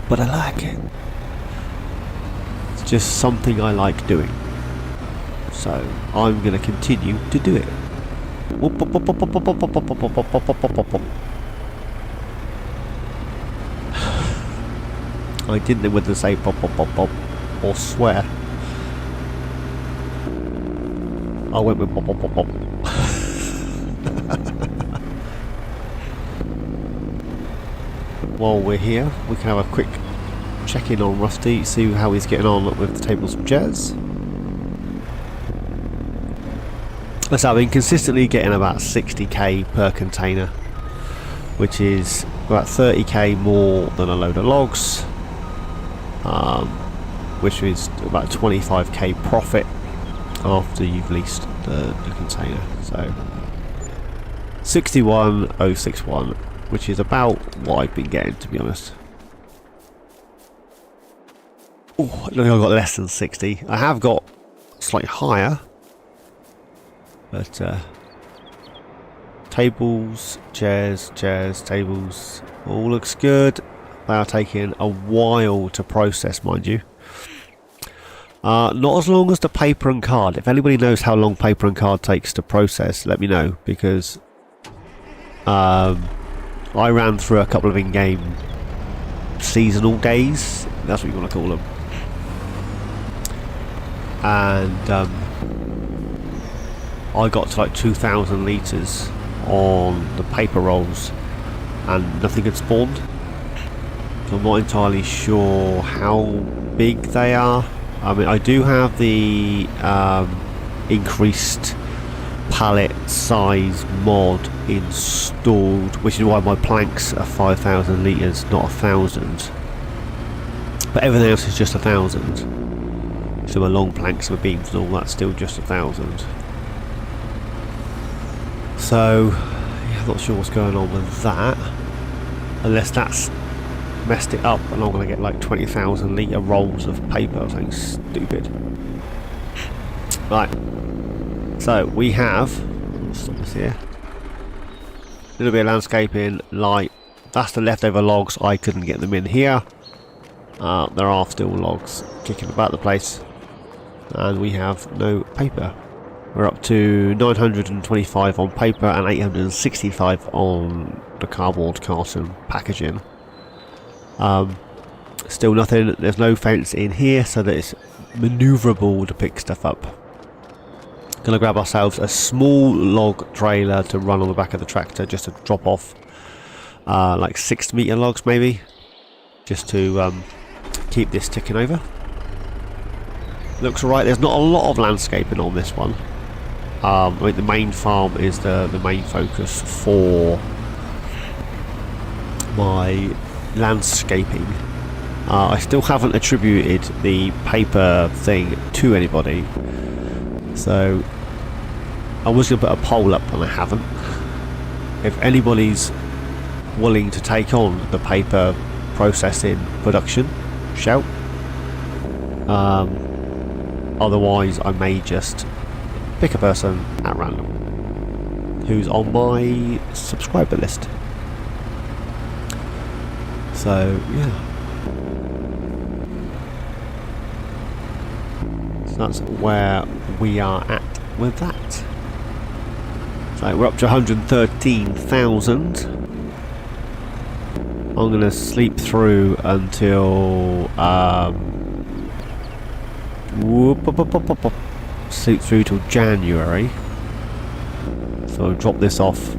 but I like it. It's just something I like doing, so I'm going to continue to do it. I didn't know whether to say pop pop pop pop or swear. I went with pop pop pop pop. While we're here, we can have a quick check-in on Rusty, see how he's getting on with the tables and chairs. Let's have been consistently getting about 60k per container, which is about 30k more than a load of logs, which is about 25k profit after you've leased the container. So 61,061, which is about what I've been getting, to be honest. Oh, I don't think I've got less than 60. I have got slightly higher, but tables, chairs, tables, all looks good. They are taking a while to process, mind you. Not as long as the paper and card. If anybody knows how long paper and card takes to process, let me know, because I ran through a couple of in-game seasonal days, that's what you want to call them, and I got to like 2,000 litres on the paper rolls and nothing had spawned, so I'm not entirely sure how big they are. I mean, I do have the increased pallet size mod installed, which is why my planks are 5,000 litres, not 1,000. But everything else is just 1,000. So my long planks, my beams and all that's still just 1,000. So yeah, I'm not sure what's going on with that, unless that's messed it up and I'm going to get like 20,000 litre rolls of paper or something stupid. Right, so we have, let's stop this here, a little bit of landscaping, light, that's the leftover logs, I couldn't get them in here. There are still logs kicking about the place, and we have no paper. We're up to 925 on paper and 865 on the cardboard carton packaging. Still nothing, there's no fence in here so that it's manoeuvrable to pick stuff up. Gonna grab ourselves a small log trailer to run on the back of the tractor just to drop off like 6 metre logs maybe, just to keep this ticking over. Looks alright, there's not a lot of landscaping on this one. I mean, the main farm is the main focus for my landscaping. I still haven't attributed the paper thing to anybody, so I was going to put a poll up and I haven't. If anybody's willing to take on the paper processing production, shout. Otherwise I may just pick a person at random who's on my subscriber list. So yeah, so that's where we are at with that. So we're up to 113,000. I'm going to sleep through until sleep through till January. So I'll drop this off.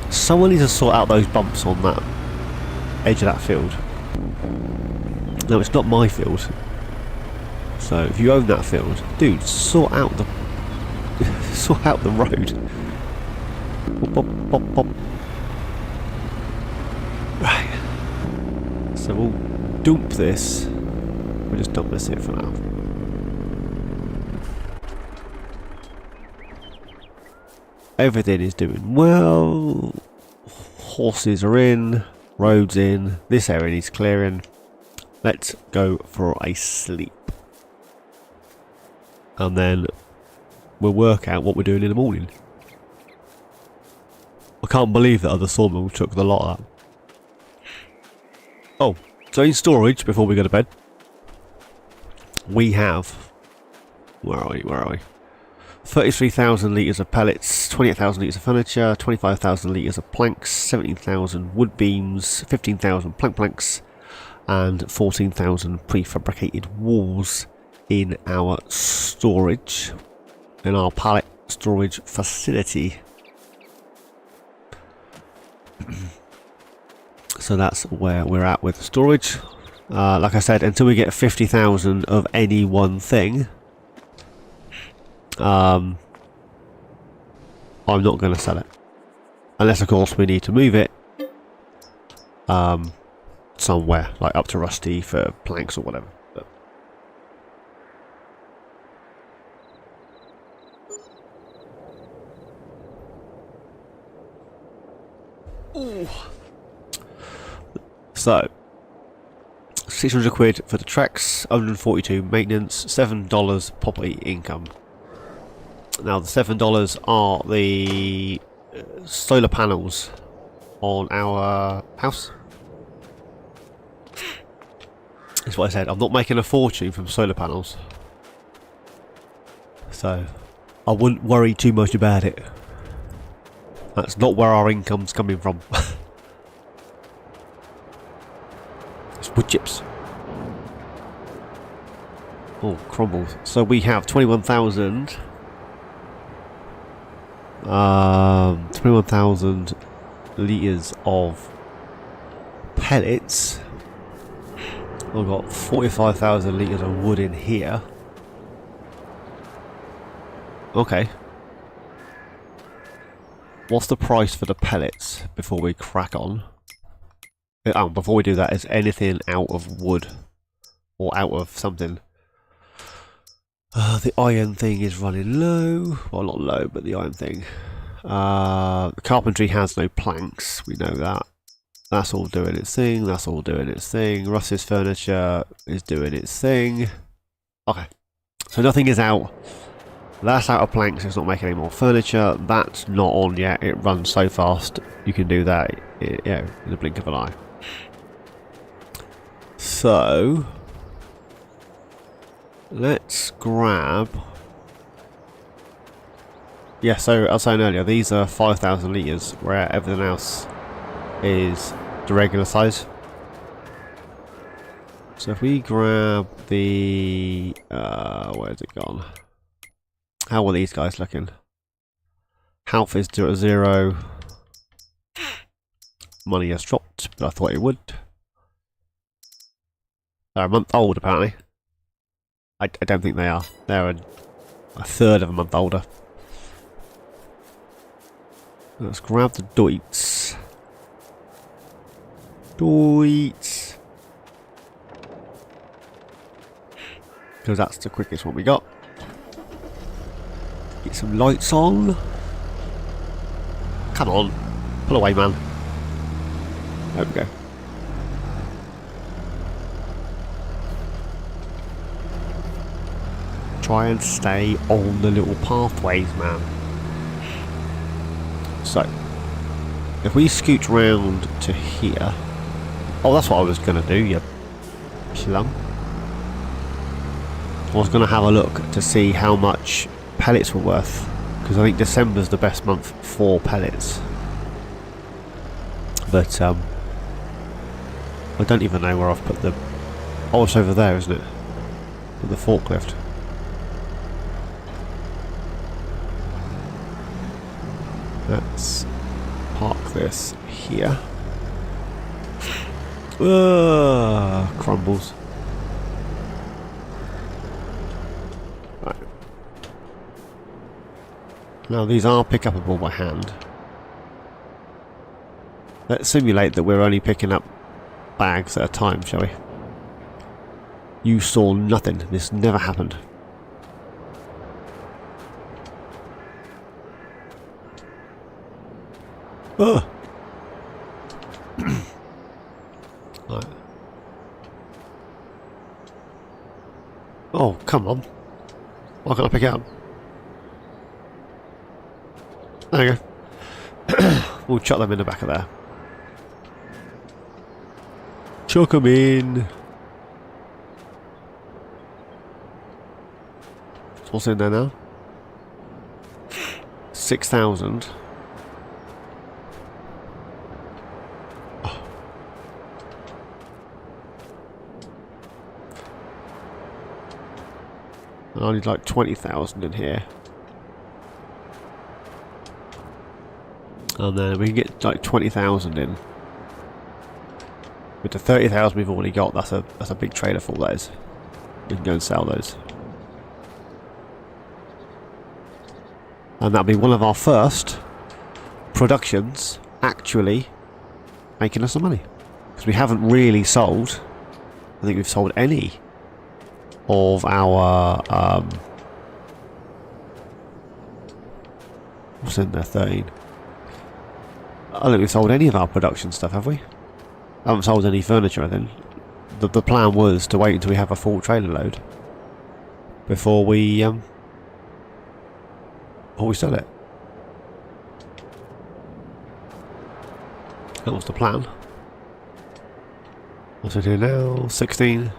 Someone needs to sort out those bumps on that edge of that field. No, it's not my field. So if you own that field, dude, sort out the sort out the road. Bop, bop, bop, bop. Right. So we'll dump this. We'll just dump this here for now. Everything is doing well. Horses are in. Roads in. This area needs clearing. Let's go for a sleep. And then we'll work out what we're doing in the morning. I can't believe that other sawmill took the lot of that. Oh, so in storage, before we go to bed, we have, where are we? 33,000 litres of pellets, 28,000 litres of furniture, 25,000 litres of planks, 17,000 wood beams, 15,000 planks, and 14,000 prefabricated walls in our storage, in our pallet storage facility. So that's where we're at with storage. Like I said, until we get 50,000 of any one thing, I'm not going to sell it, unless of course we need to move it somewhere, like up to Rusty for planks or whatever. But ooh. So 600 quid for the tracks, 142 maintenance, $7 property income. Now the $7 are the solar panels on our house. That's what I said, I'm not making a fortune from solar panels, so I wouldn't worry too much about it. That's not where our income's coming from. It's wood chips. Oh, crumbles. So we have 21,000 litres of pellets. I've got 45,000 litres of wood in here. Okay. What's the price for the pellets before we crack on? Oh, before we do that, is anything out of wood or out of something? The iron thing is running low. Well, not low, but the iron thing. The carpentry has no planks. We know that. That's all doing its thing. That's all doing its thing. Russ's furniture is doing its thing. Okay, so nothing is out. That's out of planks. It's not making any more furniture. That's not on yet. It runs so fast. You can do that, yeah, in the blink of an eye. So let's grab. Yeah. So I was saying earlier, these are 5,000 litres, where everything else is the regular size. So if we grab the where's it gone? How are these guys looking? Health is 0. Money has dropped, but I thought it would. They're a month old, apparently. I don't think they are. They're a third of a month older. Let's grab the doits. Doits. Because that's the quickest one we got. Get some lights on. Come on. Pull away, man. There we go. Try and stay on the little pathways, man. So, if we scoot round to here. Oh, that's what I was going to do, you plum. I was going to have a look to see how much pellets were worth, because I think December's the best month for pellets. But I don't even know where I've put the. Oh, it's over there, isn't it? With the forklift. Let's park this here. Crumbles. Right. Now these are pick-upable by hand. Let's simulate that we're only picking up bags at a time, shall we? You saw nothing. This never happened. Ugh. Right. Oh, come on. Why can't I pick it up? There you go. We'll chuck them in the back of there. Chuck them in. So what's in there now? 6,000. I need like 20,000 in here. And then we can get like 20,000 in. With the 30,000 we've already got, that's a big trailer full, that is. We can go and sell those. And that'll be one of our first productions actually making us some money. Because we haven't really sold, I think we've sold any of our what's in there, 13. I don't think we've sold any of our production stuff, have we? I haven't sold any furniture, I think. The plan was to wait until we have a full trailer load before we sell it. That was the plan. What's it do now? 16.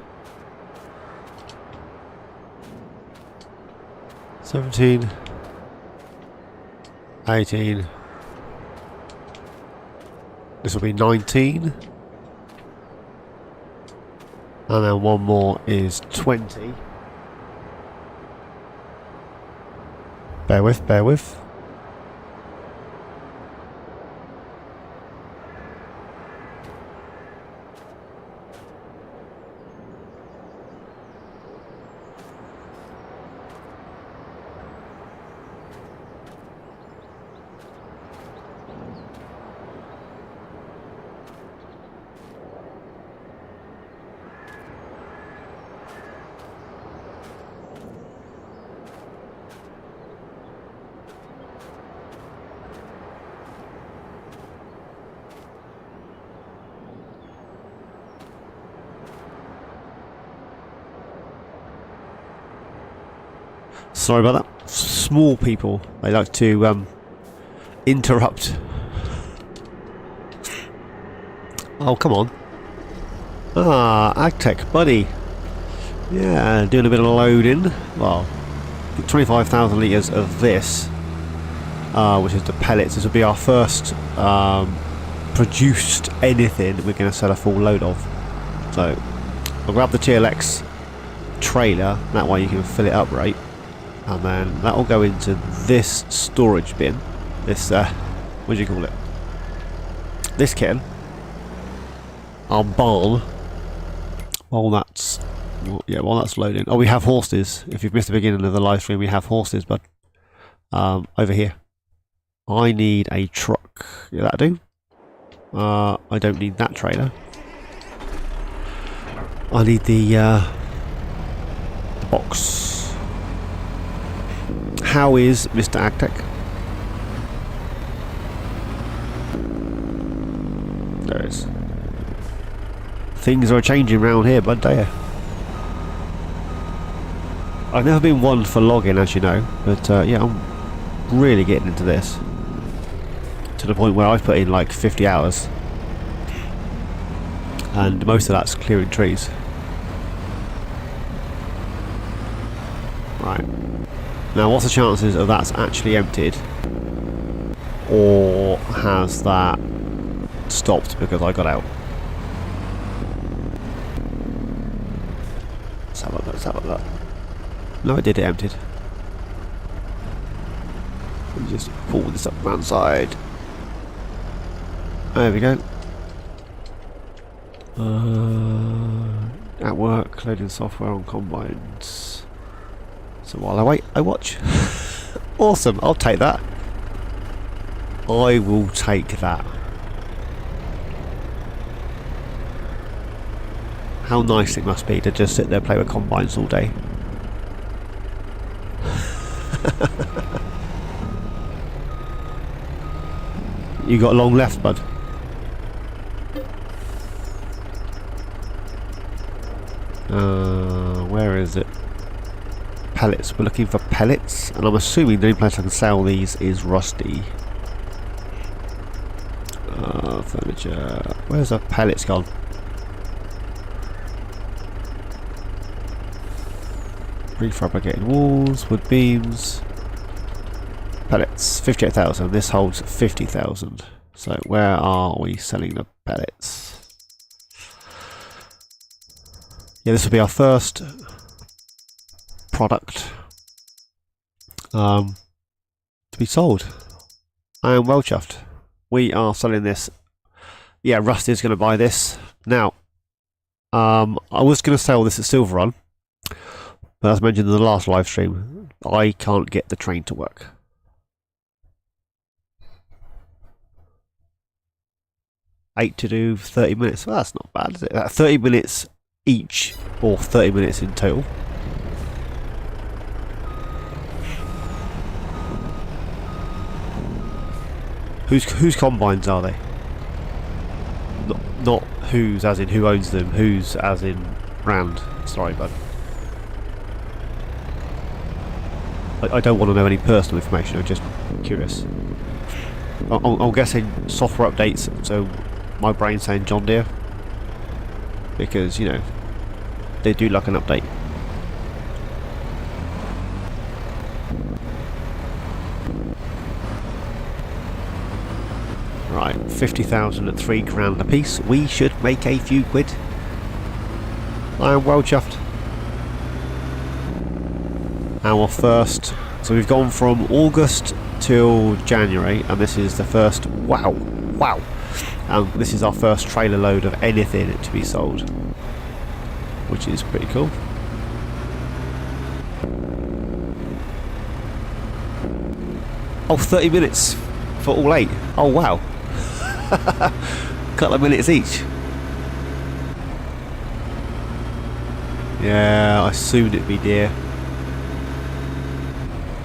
17. 18. This will be 19. And then one more is 20. Bear with, bear with. Sorry about that. Small people, they like to interrupt. Oh, come on. Ah, AgTech, buddy. Yeah, doing a bit of loading. Well, 25,000 litres of this, which is the pellets. This will be our first produced anything we're going to sell a full load of. So, I'll grab the TLX trailer, that way you can fill it up right. And then that will go into this storage bin. This, what do you call it? This kitten. Our barn. While that's loading. Oh, we have horses. If you've missed the beginning of the live stream, we have horses, but over here. I need a truck. Yeah, that'll do. I don't need that trailer. I need the box. How is Mr. AgTech? There it is. Things are changing around here, bud, don't you? I've never been one for logging, as you know, but yeah, I'm really getting into this. To the point where I've put in like 50 hours. And most of that's clearing trees. Right. Now, what's the chances of that's actually emptied? Or has that stopped because I got out? Let's have a look, let's have a look. No, it did, it emptied. Let me just pull this up around side. There we go. At work, loading software on combines. So while I wait, I watch. Awesome, I'll take that. I will take that. How nice it must be to just sit there and play with combines all day. You got long left, bud. Where is it? Pellets. We're looking for pellets, and I'm assuming the only place I can sell these is Rusty. Furniture. Where's the pellets gone? Prefabricated walls, wood beams. Pellets, 58,000. This holds 50,000. So where are we selling the pellets? Yeah, this will be our first product to be sold. I am well chuffed. We are selling this. Yeah, Rusty's going to buy this. Now, I was going to sell this at Silver Run, but as mentioned in the last live stream, I can't get the train to work. Eight to do 30 minutes. Well, that's not bad, is it? 30 minutes each, or 30 minutes in total. Whose combines are they? Not whose as in who owns them, whose as in brand. Sorry, bud. I don't want to know any personal information, I'm just curious. I'm guessing software updates, so my brain's saying John Deere. Because, you know, they do like an update. Right, 50,000 at 3 grand a piece. We should make a few quid. I am well chuffed. Our first, so we've gone from August till January, and this is the first, wow, this is our first trailer load of anything to be sold, which is pretty cool. Oh, 30 minutes for all 8. Oh wow. Couple of minutes each. Yeah, I assumed it'd be deer.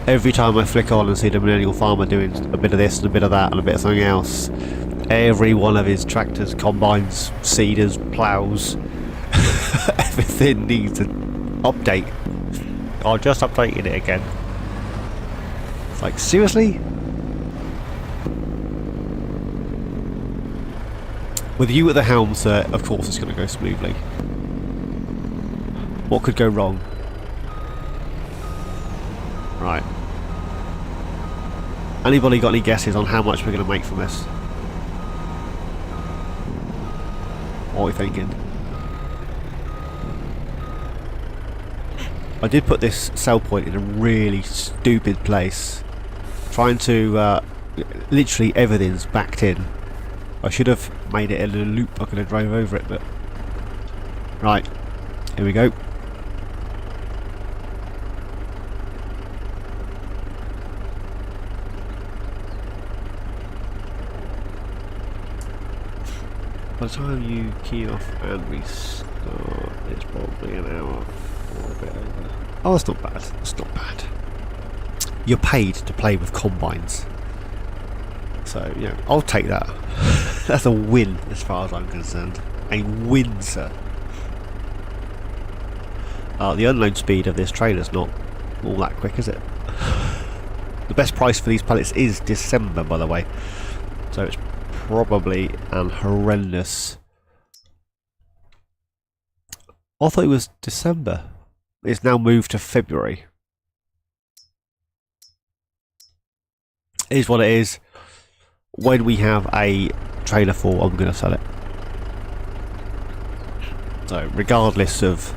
Every time I flick on and see the millennial farmer doing a bit of this and a bit of that and a bit of something else, every one of his tractors, combines, seeders, ploughs, everything needs an update. I just updated it again. It's like, seriously? With you at the helm, sir, of course it's going to go smoothly. What could go wrong? Right. Anybody got any guesses on how much we're going to make from this? What are we thinking? I did put this sell point in a really stupid place. Trying to... literally everything's backed in. I should have made it in a loop. I could have drove over it, but... Right. Here we go. By the time you key off and restart, it's probably an hour or a bit over. Oh, that's not bad. That's not bad. You're paid to play with combines. So, yeah, I'll take that. That's a win as far as I'm concerned. A win, sir. The unload speed of this trailer's not all that quick, is it? The best price for these pallets is December, by the way. So it's probably an horrendous... I thought it was December. It's now moved to February. It is what it is. When we have a trailer full, I'm going to sell it. So regardless of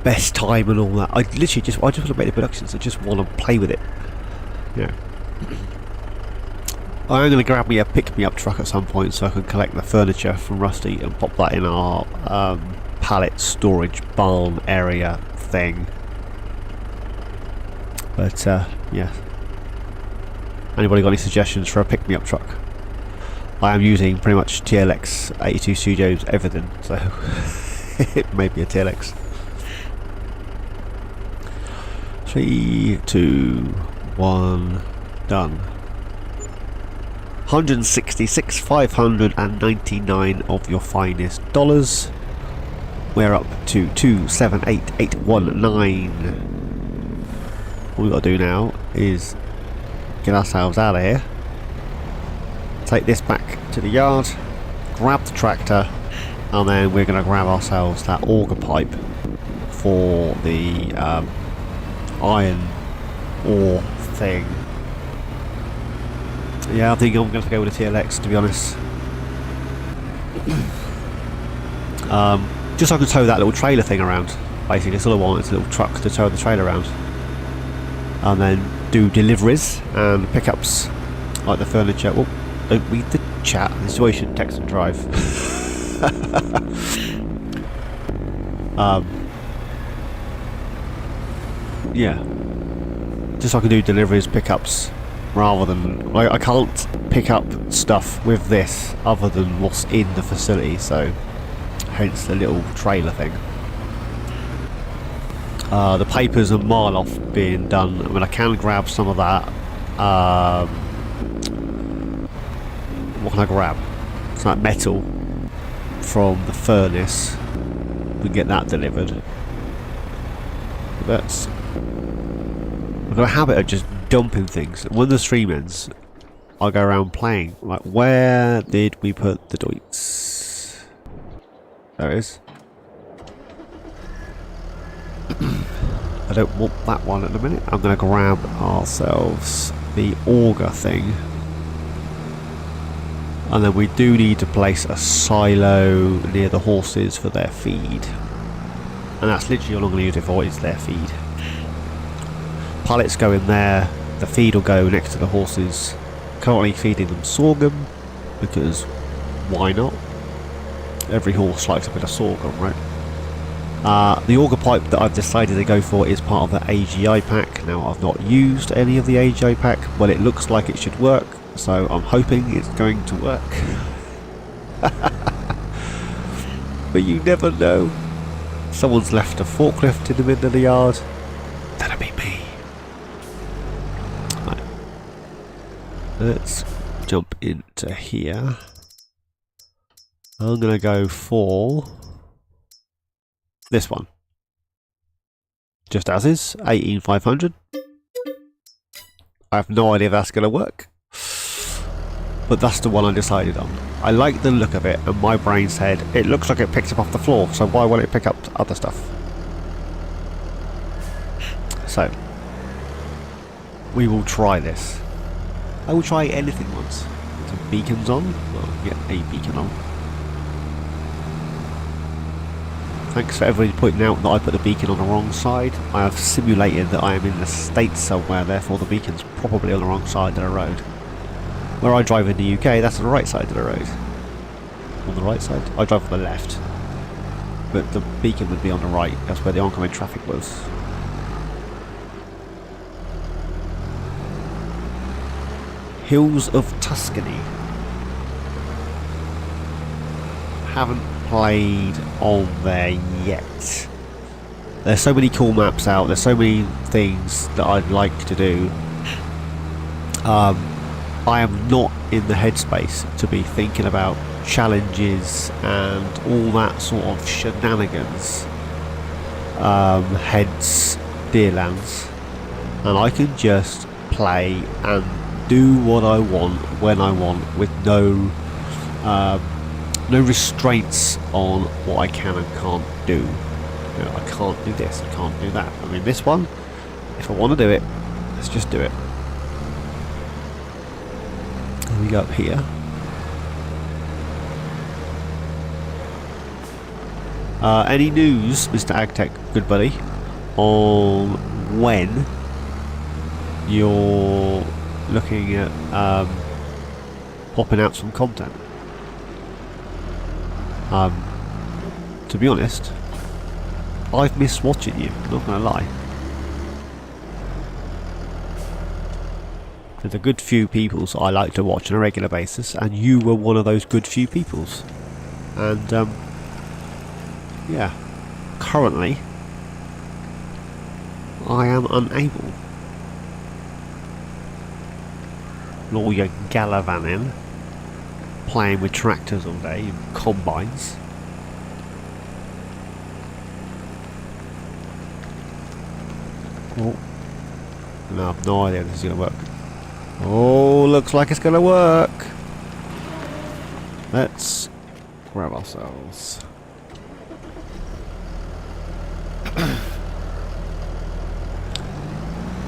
best time and all that, I just want to make the productions. I just want to play with it. Yeah. I'm going to grab me a pick-me-up truck at some point so I can collect the furniture from Rusty and pop that in our pallet storage barn area thing. But yeah. Anybody got any suggestions for a pick-me-up truck? I am using pretty much TLX 82 Studios everything, so it may be a TLX. 3, 2, 1, done. 166,599 of your finest dollars. We're up to 278,819. All we've got to do now is get ourselves out of here. Take this back to the yard, grab the tractor, and then we're going to grab ourselves that auger pipe for the iron ore thing. Yeah, I think I'm going to go with a TLX, to be honest. Just so I can tow that little trailer thing around. Basically, that's all I want, is a little truck to tow the trailer around. And then do deliveries and pickups, like the furniture. Oh, don't read the chat. This is why you shouldn't text and drive. Yeah. Just so I can do deliveries, pickups. Rather than... I can't pick up stuff with this other than what's in the facility, so hence the little trailer thing. The papers are mile off being done. I mean, I can grab some of that. What can I grab? It's like metal from the furnace. We can get that delivered. That's... I've got a habit of just dumping things. When the stream ends, I'll go around playing. Like, where did we put the doits? There it is. I don't want that one at the minute. I'm going to grab ourselves the auger thing. And then we do need to place a silo near the horses for their feed. And that's literally all I'm going to use it for, is their feed. Pallets go in there, the feed will go next to the horses. Currently feeding them sorghum, because why not? Every horse likes a bit of sorghum, right? The auger pipe that I've decided to go for is part of the AGI pack. Now, I've not used any of the AGI pack, but it looks like it should work, so I'm hoping it's going to work. But you never know. Someone's left a forklift in the middle of the yard. That'll be me. Right. Let's jump into here. I'm going to go for this one. just as is, 18,500. I have no idea if that's going to work, but that's the one I decided on. I like the look of it, and my brain said, it looks like it picks up off the floor, so why won't it pick up other stuff? So, we will try this. I will try anything once. The beacon's on. Well, get a beacon on. Thanks for everybody pointing out that I put the beacon on the wrong side. I have simulated that I am in the States somewhere, therefore the beacon's probably on the wrong side of the road. Where I drive in the UK, that's the right side of the road. On the right side? I drive on the left. But the beacon would be on the right, that's where the oncoming traffic was. Hills of Tuscany. Haven't played on there yet. There's so many cool maps out, there's so many things that I'd like to do. I am not in the headspace to be thinking about challenges and all that sort of shenanigans. Hence Deerlands. And I can just play and do what I want when I want with no restraints on what I can and can't do. You know, I can't do this, I can't do that. I mean, this one, if I want to do it, let's just do it. And we go up here. Any news, Mr. AgTech, good buddy, on when you're looking at popping out some content? To be honest, I've missed watching you, I'm not gonna lie. There's a good few peoples I like to watch on a regular basis, and you were one of those good few peoples. And yeah, currently I am unable. All your gallivanting, playing with tractors all day and combines. Oh, no, I've no idea if this is going to work. Oh, looks like it's going to work. Let's grab ourselves.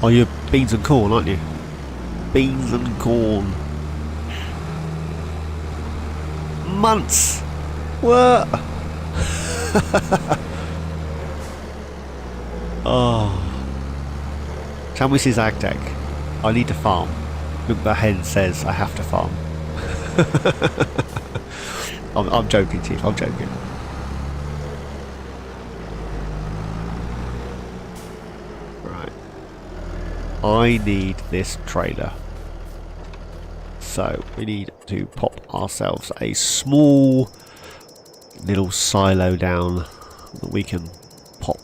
Oh, you're beans and corn, aren't you? Beans and corn. Months. What? Oh. Tell me, Mrs. AgTech, I need to farm. Look, the hen says I have to farm. I'm joking, Chief. I'm joking. Right. I need this trailer. So we need to pop ourselves a small little silo down that we can pop.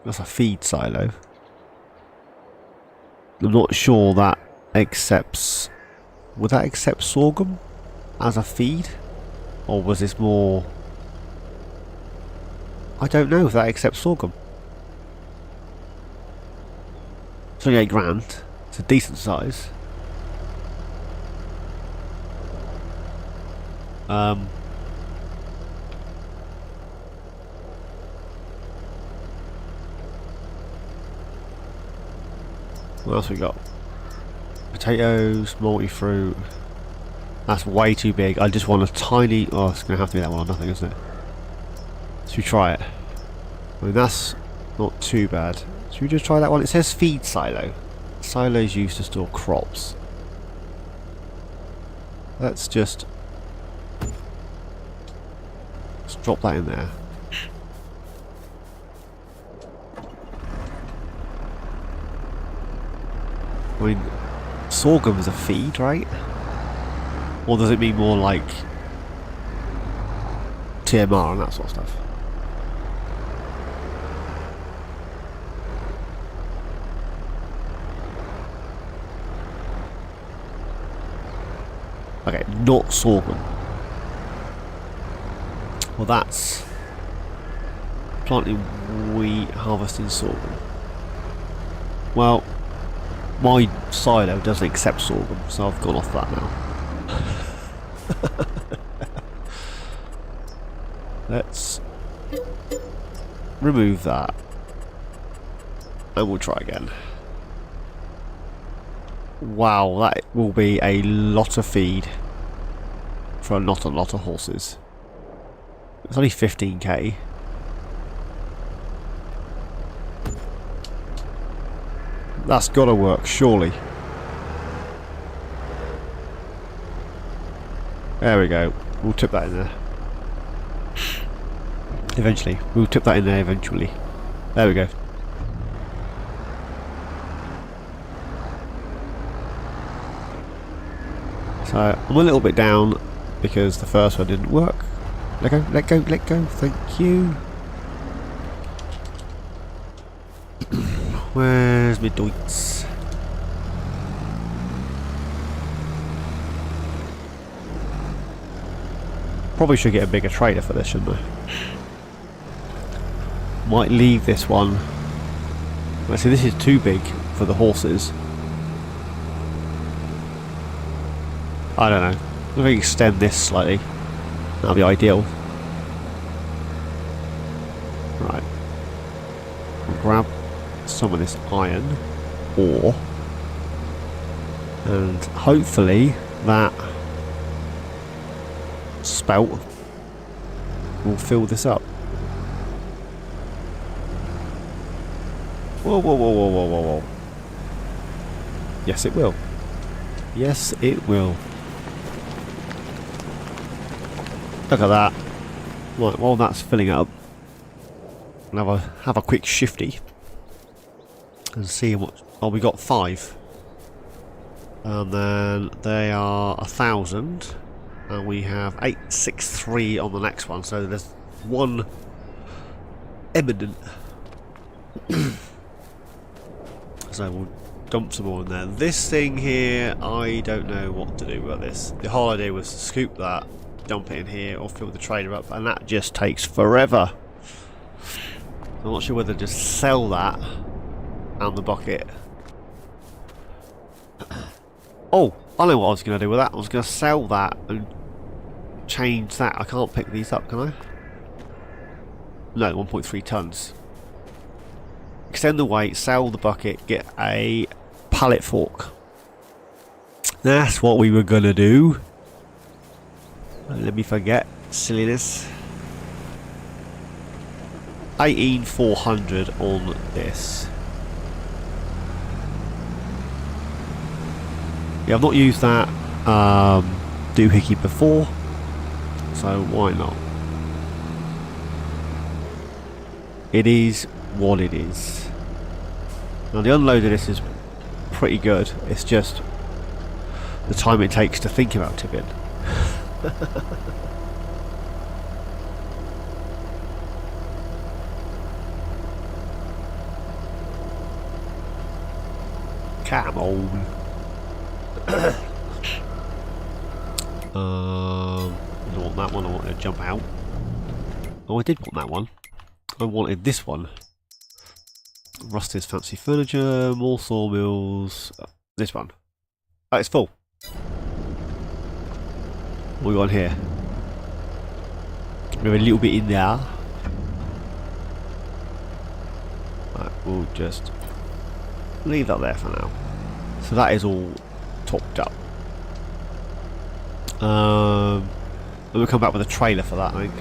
That's a feed silo. I'm not sure that accepts. Would that accept sorghum as a feed, or was this more? I don't know if that accepts sorghum. 28 grand. It's a decent size. What else we got? Potatoes, multi-fruit. That's way too big. I just want a tiny. Oh, it's gonna have to be that one or nothing, isn't it? Should we try it? I mean, that's not too bad. Should we just try that one? It says feed silo. Silos used to store crops. Let's just drop that in there. I mean, sorghum is a feed, right? Or does it mean more like TMR and that sort of stuff? Okay, not sorghum. Well, that's planting wheat, harvesting sorghum. Well, my silo doesn't accept sorghum, so I've gone off that now. Let's remove that. And we'll try again. Wow, that will be a lot of feed for not a lot of horses. It's only 15k. That's gotta work, surely. There we go. We'll tip that in there. Eventually. We'll tip that in there eventually. There we go. So, I'm a little bit down because the first one didn't work. Let go, let go, let go. Thank you. Where's my doits? Probably should get a bigger trailer for this, shouldn't I? Might leave this one. Let's see, this is too big for the horses. I don't know. If we extend this slightly, that'll be ideal. Right. We'll grab some of this iron ore, and hopefully that spout will fill this up. Whoa, whoa, whoa, whoa, whoa, whoa, whoa. Yes, it will. Yes, it will. Look at that. Right, while that's filling up, I'll have a quick shifty and see what. Oh, we got 5, and then they are 1,000, and we have 863 on the next one. So there's one eminent. So we'll dump some more in there. This thing here, I don't know what to do with this. The whole idea was to scoop that, dump it in here, or fill the trailer up, and that just takes forever. I'm not sure whether to just sell that and the bucket. Oh, I know what I was going to do with that. I was going to sell that and change that. I can't pick these up, can I? No, 1.3 tons. Extend the weight, sell the bucket, get a pallet fork. That's what we were going to do. Let me forget. Silliness. 18,400 on this. Yeah, I've not used that doohickey before, so why not? It is what it is. Now the unload of this is pretty good. It's just the time it takes to think about tipping. Come on. I don't want that one. I wanted to jump out. Oh, I did want that one. I wanted this one. Rusted's fancy furniture, more sawmills. This one. Oh, it's full. What we got in here? We have a little bit in there. Right, we'll just leave that there for now. So that is all topped up. We'll come back with a trailer for that, I think.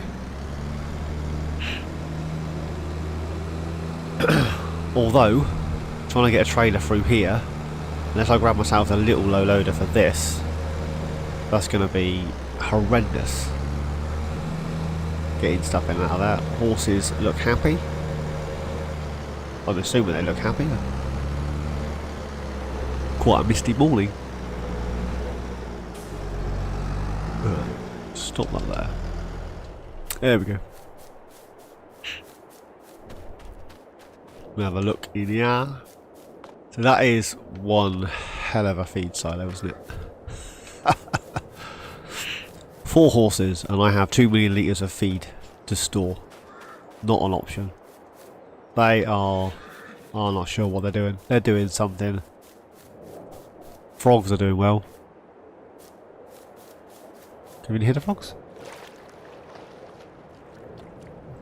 Although, trying to get a trailer through here, unless I grab myself a little low loader for this, that's going to be horrendous. Getting stuff in and out of that. Horses look happy. I'm assuming they look happy. Quite a misty morning. Stop that there. There we go. We have a look in here. So that is one hell of a feed silo, isn't it? 4 horses, and I have 2 million litres of feed to store. not an option. They are... I'm not sure what they're doing. They're doing something. Frogs are doing well. Can we hear the frogs?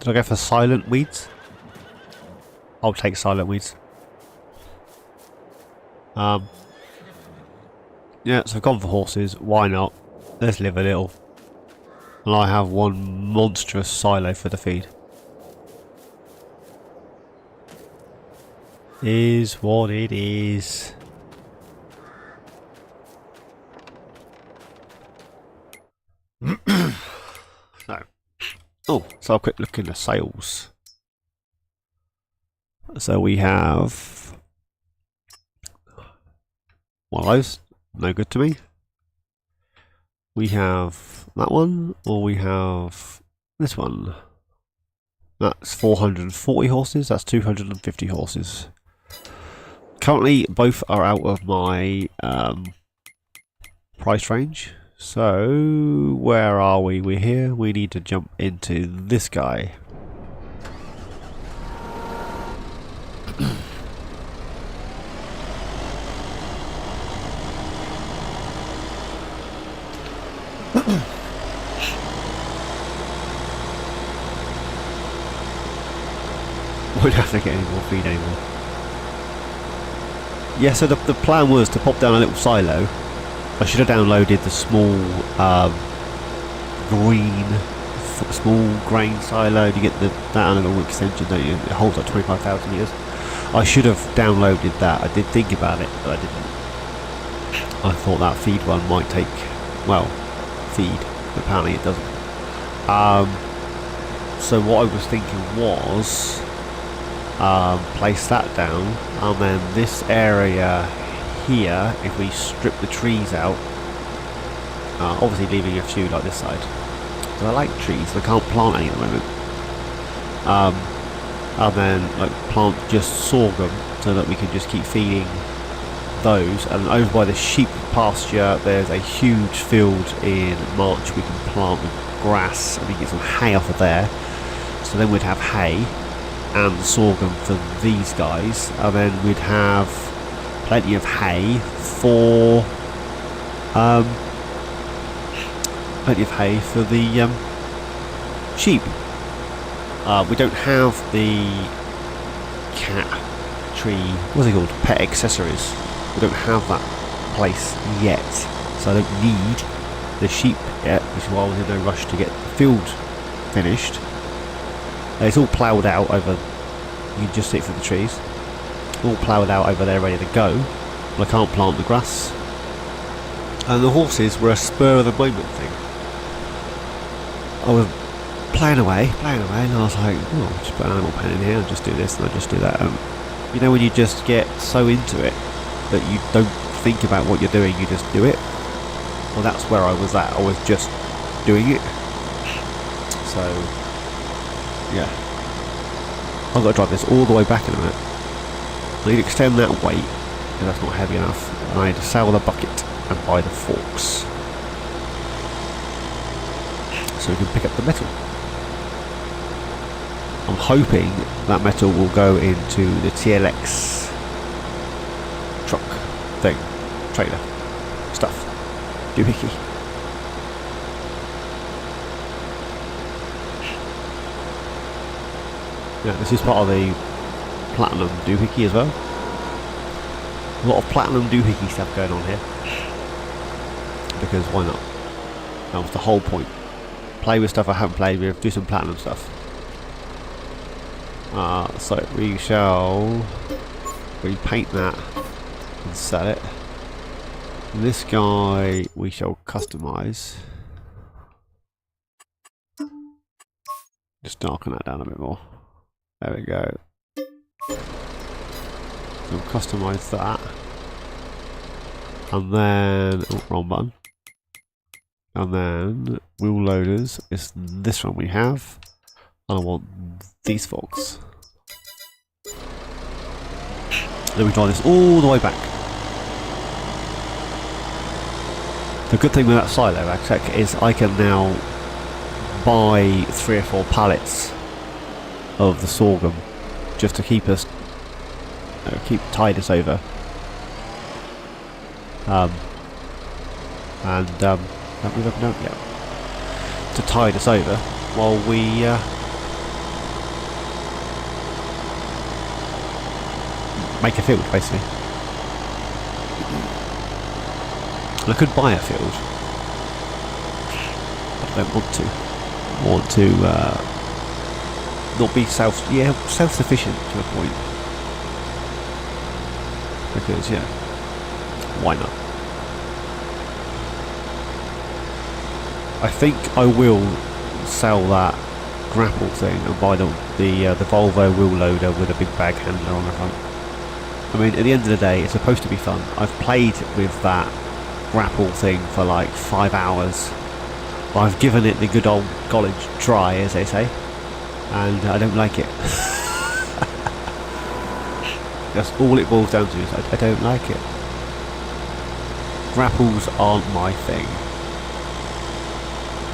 Did I go for silent weeds? I'll take silent weeds. Yeah, so I've gone for horses. Why not? Let's live a little. And I have one monstrous silo for the feed. Is what it is. No. Oh, so I'll quick look in the sales. So we have one of those, no good to me. We have that one, or we have this one. That's 440 horses, that's 250 horses. Currently, both are out of my price range. So, where are we? We're here. We need to jump into this guy. Won't have to get any more feed anymore. Yeah, so the plan was to pop down a little silo. I should have downloaded the small small grain silo. You get that on a little extension, don't you? It holds like 25,000 litres. I should have downloaded that. I did think about it, but I didn't. I thought that feed one might take, well, feed. Apparently it doesn't. So what I was thinking was place that down, and then this area here, if we strip the trees out, obviously leaving a few like this side, because I like trees, I can't plant any at the moment, and then like plant just sorghum so that we can just keep feeding those. And over by the sheep pasture there's a huge field in March we can plant with grass and we get some hay off of there, so then we'd have hay and sorghum for these guys, and then we'd have plenty of hay for the sheep. We don't have the cat tree, what's it called, pet accessories. We don't have that place yet, so I don't need the sheep yet, which is why I was in no rush to get the field finished. It's all ploughed out over, you can just see it through the trees, all ploughed out over there ready to go, but I can't plant the grass. And the horses were a spur of the moment thing. I was playing away, and I was like, oh, I'll just put an animal pen in here and just do this and I'll just do that. And you know when you just get so into it that you don't think about what you're doing, you just do it? Well, that's where I was at, I was just doing it. So, yeah. I've got to drive this all the way back in a minute. I need to extend that weight, because that's not heavy enough. And I need to sell the bucket and buy the forks, so we can pick up the metal. I'm hoping that metal will go into the TLX truck thing, trailer, stuff, doohickey. Yeah, this is part of the platinum doohickey as well. A lot of platinum doohickey stuff going on here, because why not? That was the whole point. Play with stuff I haven't played with, do some platinum stuff. So we shall repaint that and sell it. This guy we shall customize. Just darken that down a bit more. There we go. So we'll customize that. And then, oh, wrong button. And then wheel loaders is this one we have. And I want these folks. Then we drive this all the way back. The good thing with that silo Agtech is I can now buy 3 or 4 pallets of the sorghum, just to keep us, tide us over. Have we opened up yet? To tide us over while we make a field, basically. And I could buy a field, but I don't want to. I want to not be self-sufficient to a point. Because yeah, why not? I think I will sell that grapple thing and buy the Volvo wheel loader with a big bag handler on the front. I mean, at the end of the day, it's supposed to be fun. I've played with that grapple thing for like 5 hours. I've given it the good old college try, as they say, and I don't like it. That's all it boils down to, is I don't like it. Grapples aren't my thing.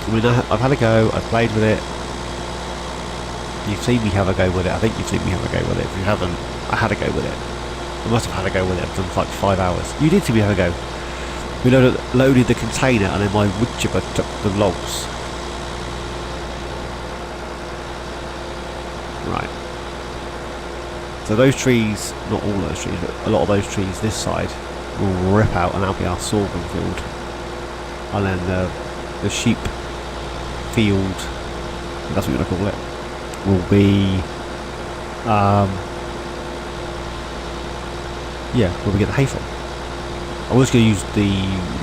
I mean, I've had a go, I've played with it. You've seen me have a go with it. I think you've seen me have a go with it. If you haven't, I had a go with it. I must have had a go with it for like 5 hours. You did see me have a go. We loaded the container and then my wood chipper took the logs. Right. So those trees, not all those trees, but a lot of those trees this side will rip out and that'll be our sorghum field. And then the sheep field, that's what we're going to call it, will be where we get the hay from. I was going to use the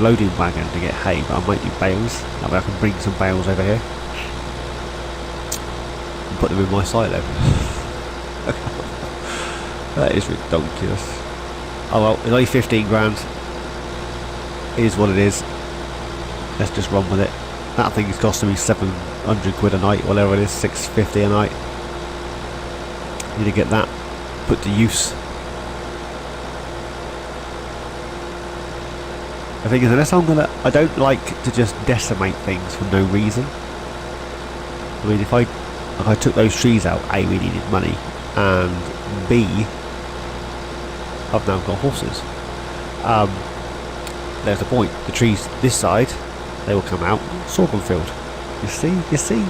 loading wagon to get hay, but I might do bales. That way I can bring some bales over here and put them in my silo. That is ridiculous. Oh well, it's only 15 grand. It is what it is. Let's just run with it. That thing is costing me 700 quid a night, whatever it is, 650 a night. Need to get that put to use. The thing is, unless I don't like to just decimate things for no reason. I mean, if I took those trees out, A, we needed money, and B, I've now got horses. There's the point. The trees this side, they will come out sorghum field. You see?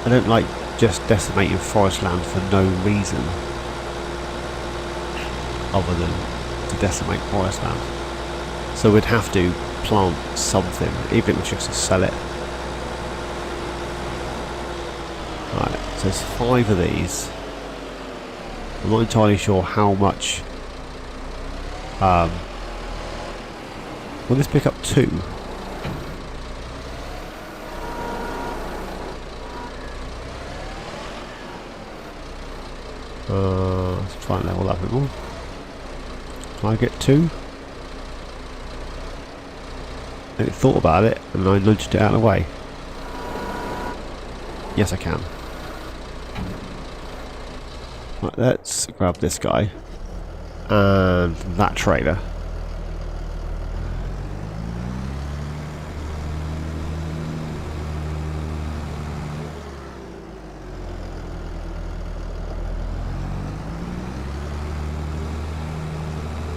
I don't like just decimating forest land for no reason other than to decimate forest land. So we'd have to plant something, even if it was just to sell it. Right, so there's 5 of these. I'm not entirely sure how much. Will this pick up 2? Let's try and level that a bit more. Can I get 2? And it thought about it and I nudged it out of the way. Yes, I can. Right, let's grab this guy and that trailer.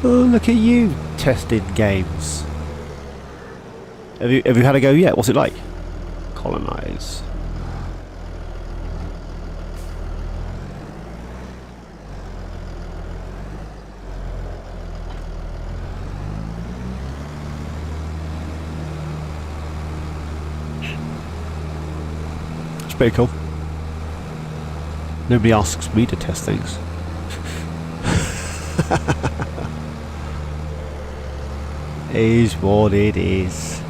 Oh, look at you testing games. Have you had a go yet? What's it like? Colonize. It's pretty cool. Nobody asks me to test things. Is what it is.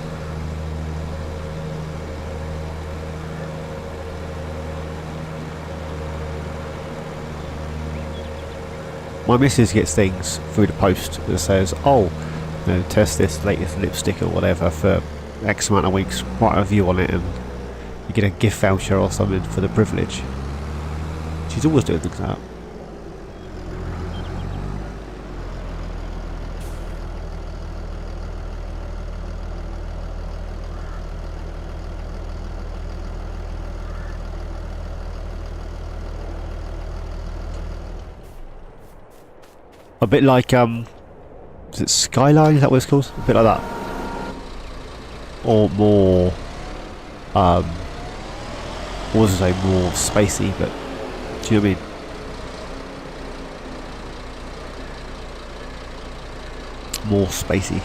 My missus gets things through the post that says, oh, you know, test this latest lipstick or whatever for X amount of weeks, write a review on it, and you get a gift voucher or something for the privilege. She's always doing things like that. A bit like is it Skyline? Is that what it's called? A bit like that, or more what was I say, more spacey, but do you know what I mean? More spacey.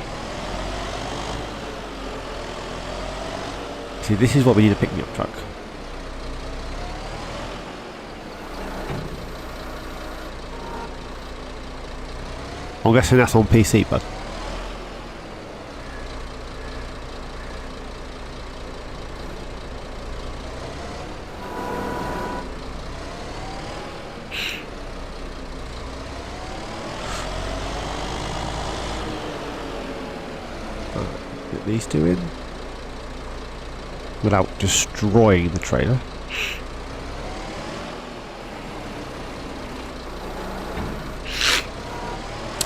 See, this is what we need a pick-me-up truck. I'm guessing that's on PC, bud. Get these two in without destroying the trailer.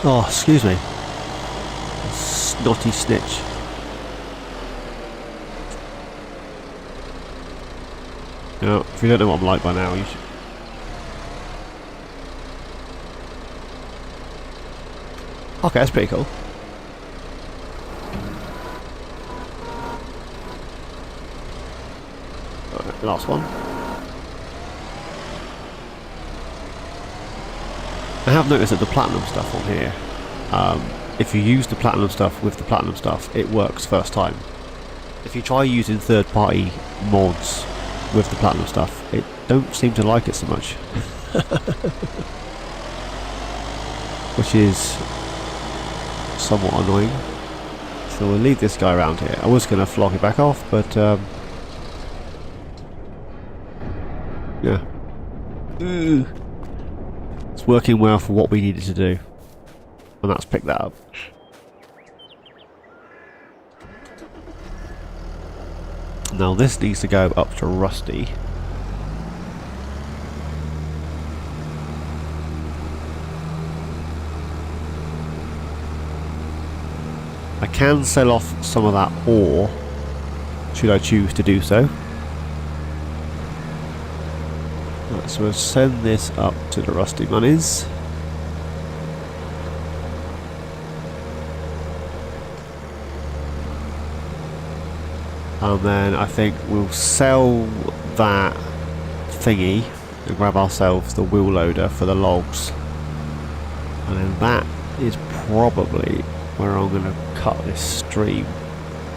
Oh, excuse me. Snotty snitch. You know, if you don't know what I'm like by now, you should. Okay, that's pretty cool. Alright, last one. I have noticed that the platinum stuff on here, if you use the platinum stuff with the platinum stuff, it works first time. If you try using third-party mods with the platinum stuff, it don't seem to like it so much. Which is somewhat annoying. So we'll leave this guy around here. I was going to flog it back off, but yeah. It's working well for what we needed to do. And that's pick that up. Now this needs to go up to Rusty. I can sell off some of that ore, should I choose to do so. Right, so we'll send this up to the Rusty Monies. And then I think we'll sell that thingy and grab ourselves the wheel loader for the logs. And then that is probably where I'm going to cut this stream.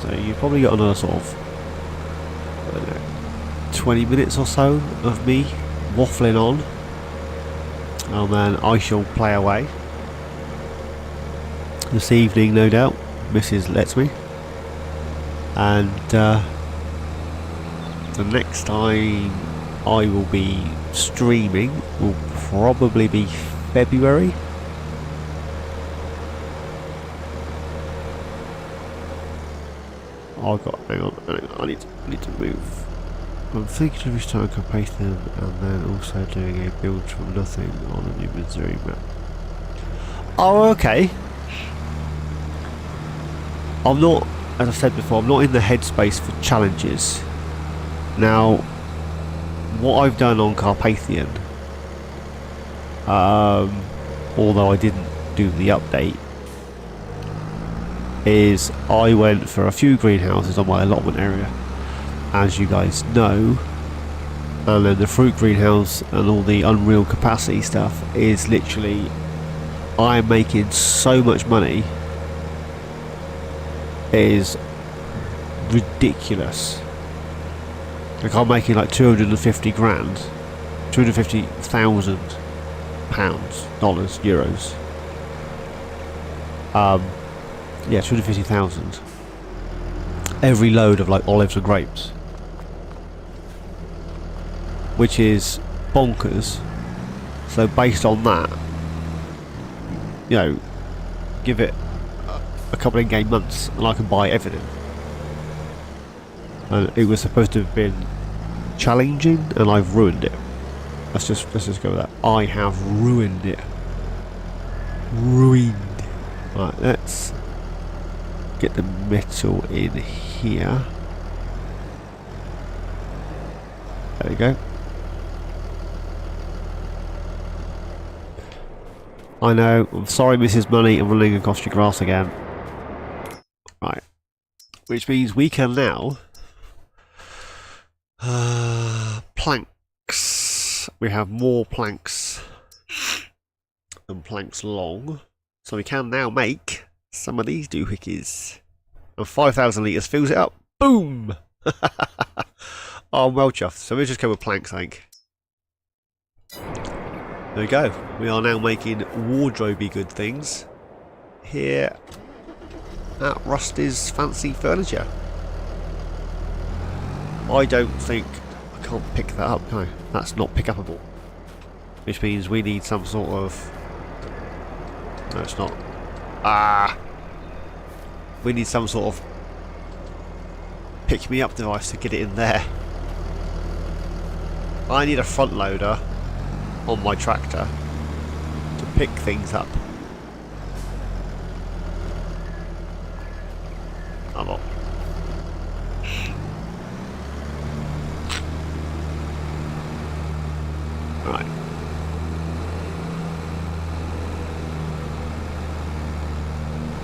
So you've probably got another sort of, I don't know, 20 minutes or so of me waffling on. And then I shall play away. This evening, no doubt, Mrs. lets me. And the next time I will be streaming will probably be February. Hang on, I need to move. I'm thinking of restarting Carpathian and then also doing a build from nothing on a new Missouri map. Oh, okay. I'm not, as I said before, I'm not in the headspace for challenges. Now, what I've done on Carpathian, although I didn't do the update, is I went for a few greenhouses on my allotment area, as you guys know, and then the fruit greenhouse and all the Unreal capacity stuff is literally, I'm making so much money, it is ridiculous. Like I'm making like 250 grand, 250,000 pounds, dollars, euros. Yeah, 250,000 every load of like olives and grapes, which is bonkers. So based on that, you know, give it a couple of in-game months and I can buy everything. And it was supposed to have been challenging and I've ruined it. Let's just go with that. I have ruined it. Ruined. Right, let's get the metal in here. There we go. I know. I'm sorry, Mrs. Money. I'm running across your grass again. Right. Which means we can now... planks. We have more planks than planks long. So we can now make some of these doohickeys. And 5,000 litres fills it up. Boom! Oh, I'm well chuffed. So we'll just go with planks, I think. There we go. We are now making wardrobe-y good things here at Rusty's Fancy Furniture. I don't think... I can't pick that up, can I? That's not pick-upable. Which means we need some sort of... No, it's not. Ah! We need some sort of pick-me-up device to get it in there. I need a front loader on my tractor to pick things up. I'm on. Right.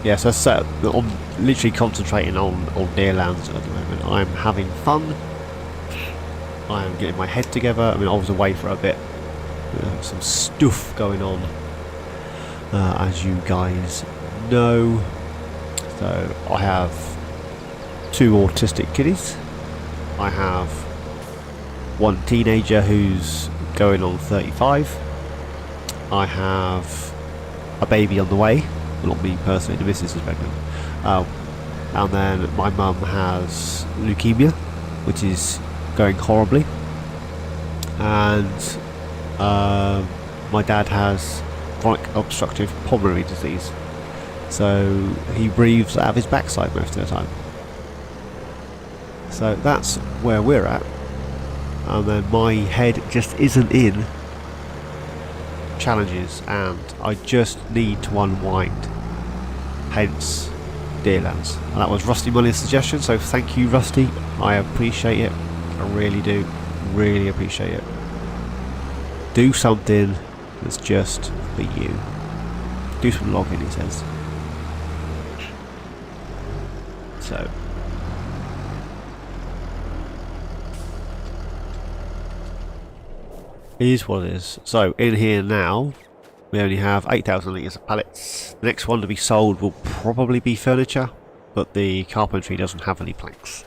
Yes, so I'm literally concentrating on Deerlands at the moment. I'm having fun. I'm getting my head together. I mean, I was away for a bit. Some stuff going on, as you guys know. So I have 2 autistic kiddies. I have 1 teenager who's going on 35. I have a baby on the way. Well, not me personally, the missus is pregnant. And then my mum has leukemia, which is going horribly. And my dad has chronic obstructive pulmonary disease. So he breathes out of his backside most of the time. So that's where we're at. And then my head just isn't in challenges, and I just need to unwind. Hence Deerlands. And that was Rusty Money's suggestion, so thank you, Rusty. I appreciate it. I really do. Really appreciate it. Do something that's just for you. Do some logging, he says. So it is what it is. So in here now we only have 8,000 litres of pallets. The next one to be sold will probably be furniture, but the carpentry doesn't have any planks.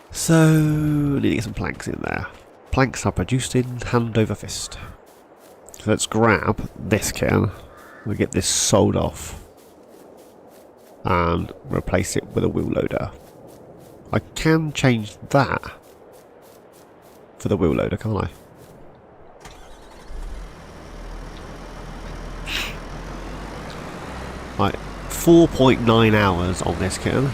So we need to get some planks in there. Planks are produced in hand over fist. So let's grab this can. We'll get this sold off and replace it with a wheel loader. I can change that for the wheel loader, can't I? Right, 4.9 hours on this can.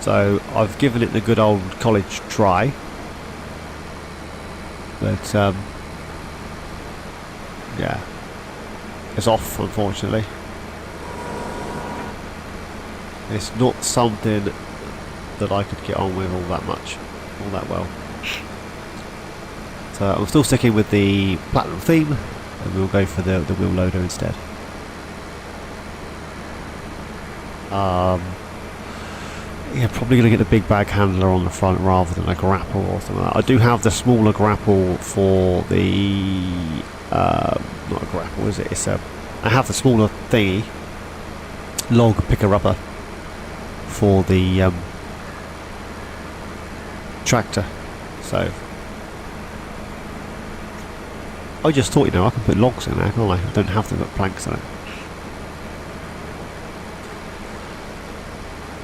So I've given it the good old college try. But yeah, it's off, unfortunately. It's not something that I could get on with all that well. So I'm still sticking with the platinum theme, and we'll go for the wheel loader instead. Yeah, probably going to get the big bag handler on the front rather than a grapple or something like that. I do have the smaller grapple for the... not a grapple, is it? I have the smaller thingy, log picker-upper, for the tractor. So I just thought, I can put logs in there, can't I? I don't have to put planks in it.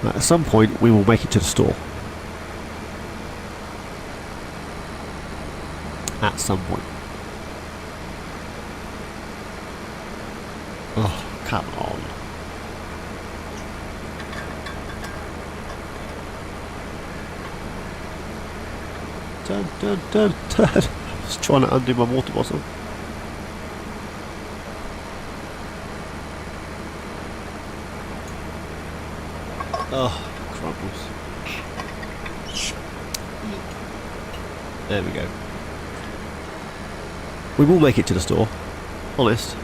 At some point we will make it to the store. At some point. Oh, come on. Turn. I was trying to undo my water bottle. Oh, crumbles. There we go. We will make it to the store. Honest.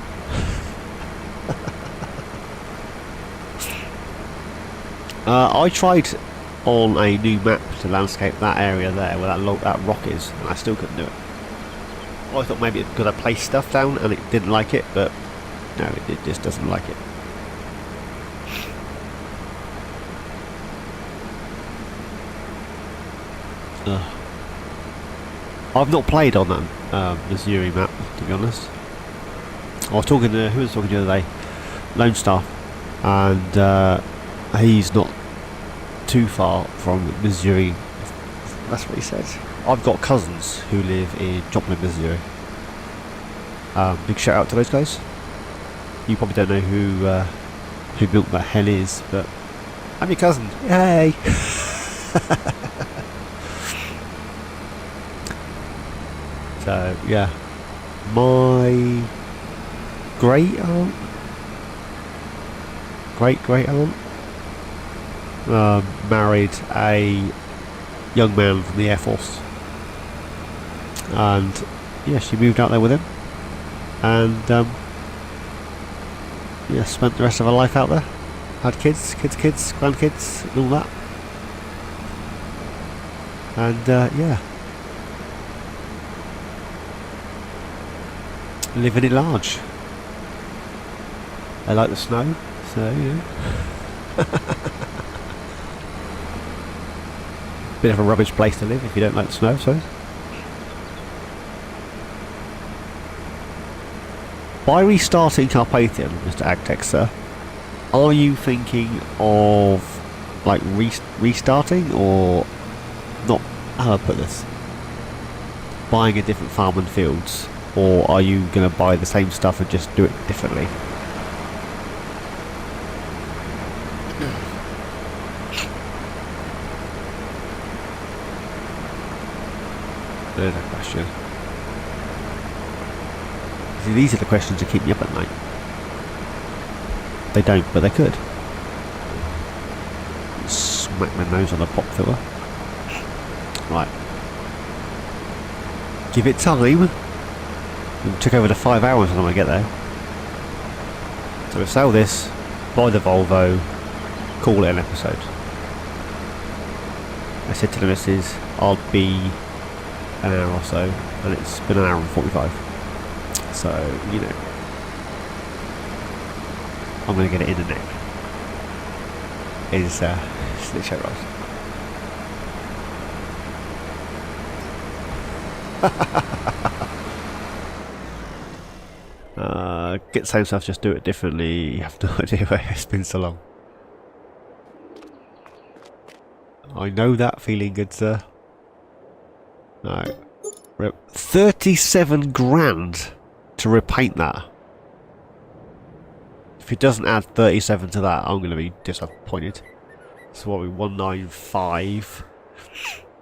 I tried on a new map to landscape that area there where that rock is, and I still couldn't do it. I thought maybe it's because I placed stuff down and it didn't like it, but no, it just doesn't like it. I've not played on that Missouri map, to be honest. I was talking to, who was talking to the other day? Lone Star, and he's not too far from Missouri. That's what he said. I've got cousins who live in Joplin, Missouri. Big shout out to those guys. You probably don't know who Milk the Hell is, but I'm your cousin. Yay! So yeah, my great aunt, great aunt, married a young man from the Air Force, and yeah, she moved out there with him, and yeah, spent the rest of her life out there, had kids, grandkids, and all that, and yeah, living it large. I like the snow, so you know. Bit of a rubbish place to live if you don't like the snow, so. By restarting Carpathian, Mr. Agtech, sir, are you thinking of like restarting, or not? How do I put this? Buying a different farm and fields, or are you going to buy the same stuff and just do it differently? There's a question. See, these are the questions that keep me up at night. They don't, but they could. Smack my nose on a pop filter. Right. Give it time. It took over to 5 hours when I get there. So we'll sell this, buy the Volvo, call it an episode. I said to the missus, I'll be an hour or so, and it's been an hour and 45. So, you know, I'm going to get it in the neck. Is snitch out right. Get the same stuff, just do it differently. You have no idea why it's been so long. I know that feeling, good sir. No. 37 grand to repaint that. If it doesn't add 37 to that, I'm going to be disappointed. So what are we, 195?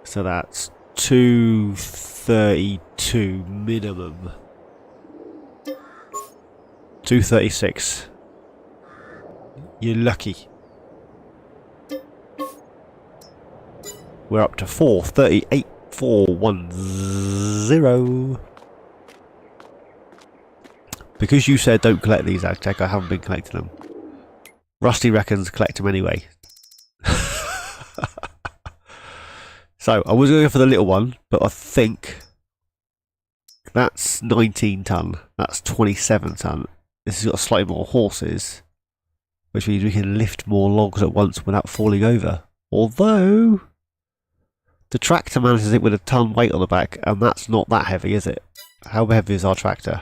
So that's 232 minimum. 236. You're lucky. We're up to 438. 410. Because you said don't collect these, Agtech, I haven't been collecting them. Rusty reckons collect them anyway. So I was going to go for the little one, but I think that's 19 ton. That's 27 ton. This has got slightly more horses, which means we can lift more logs at once without falling over. Although the tractor manages it with a ton weight on the back, and that's not that heavy, is it? How heavy is our tractor?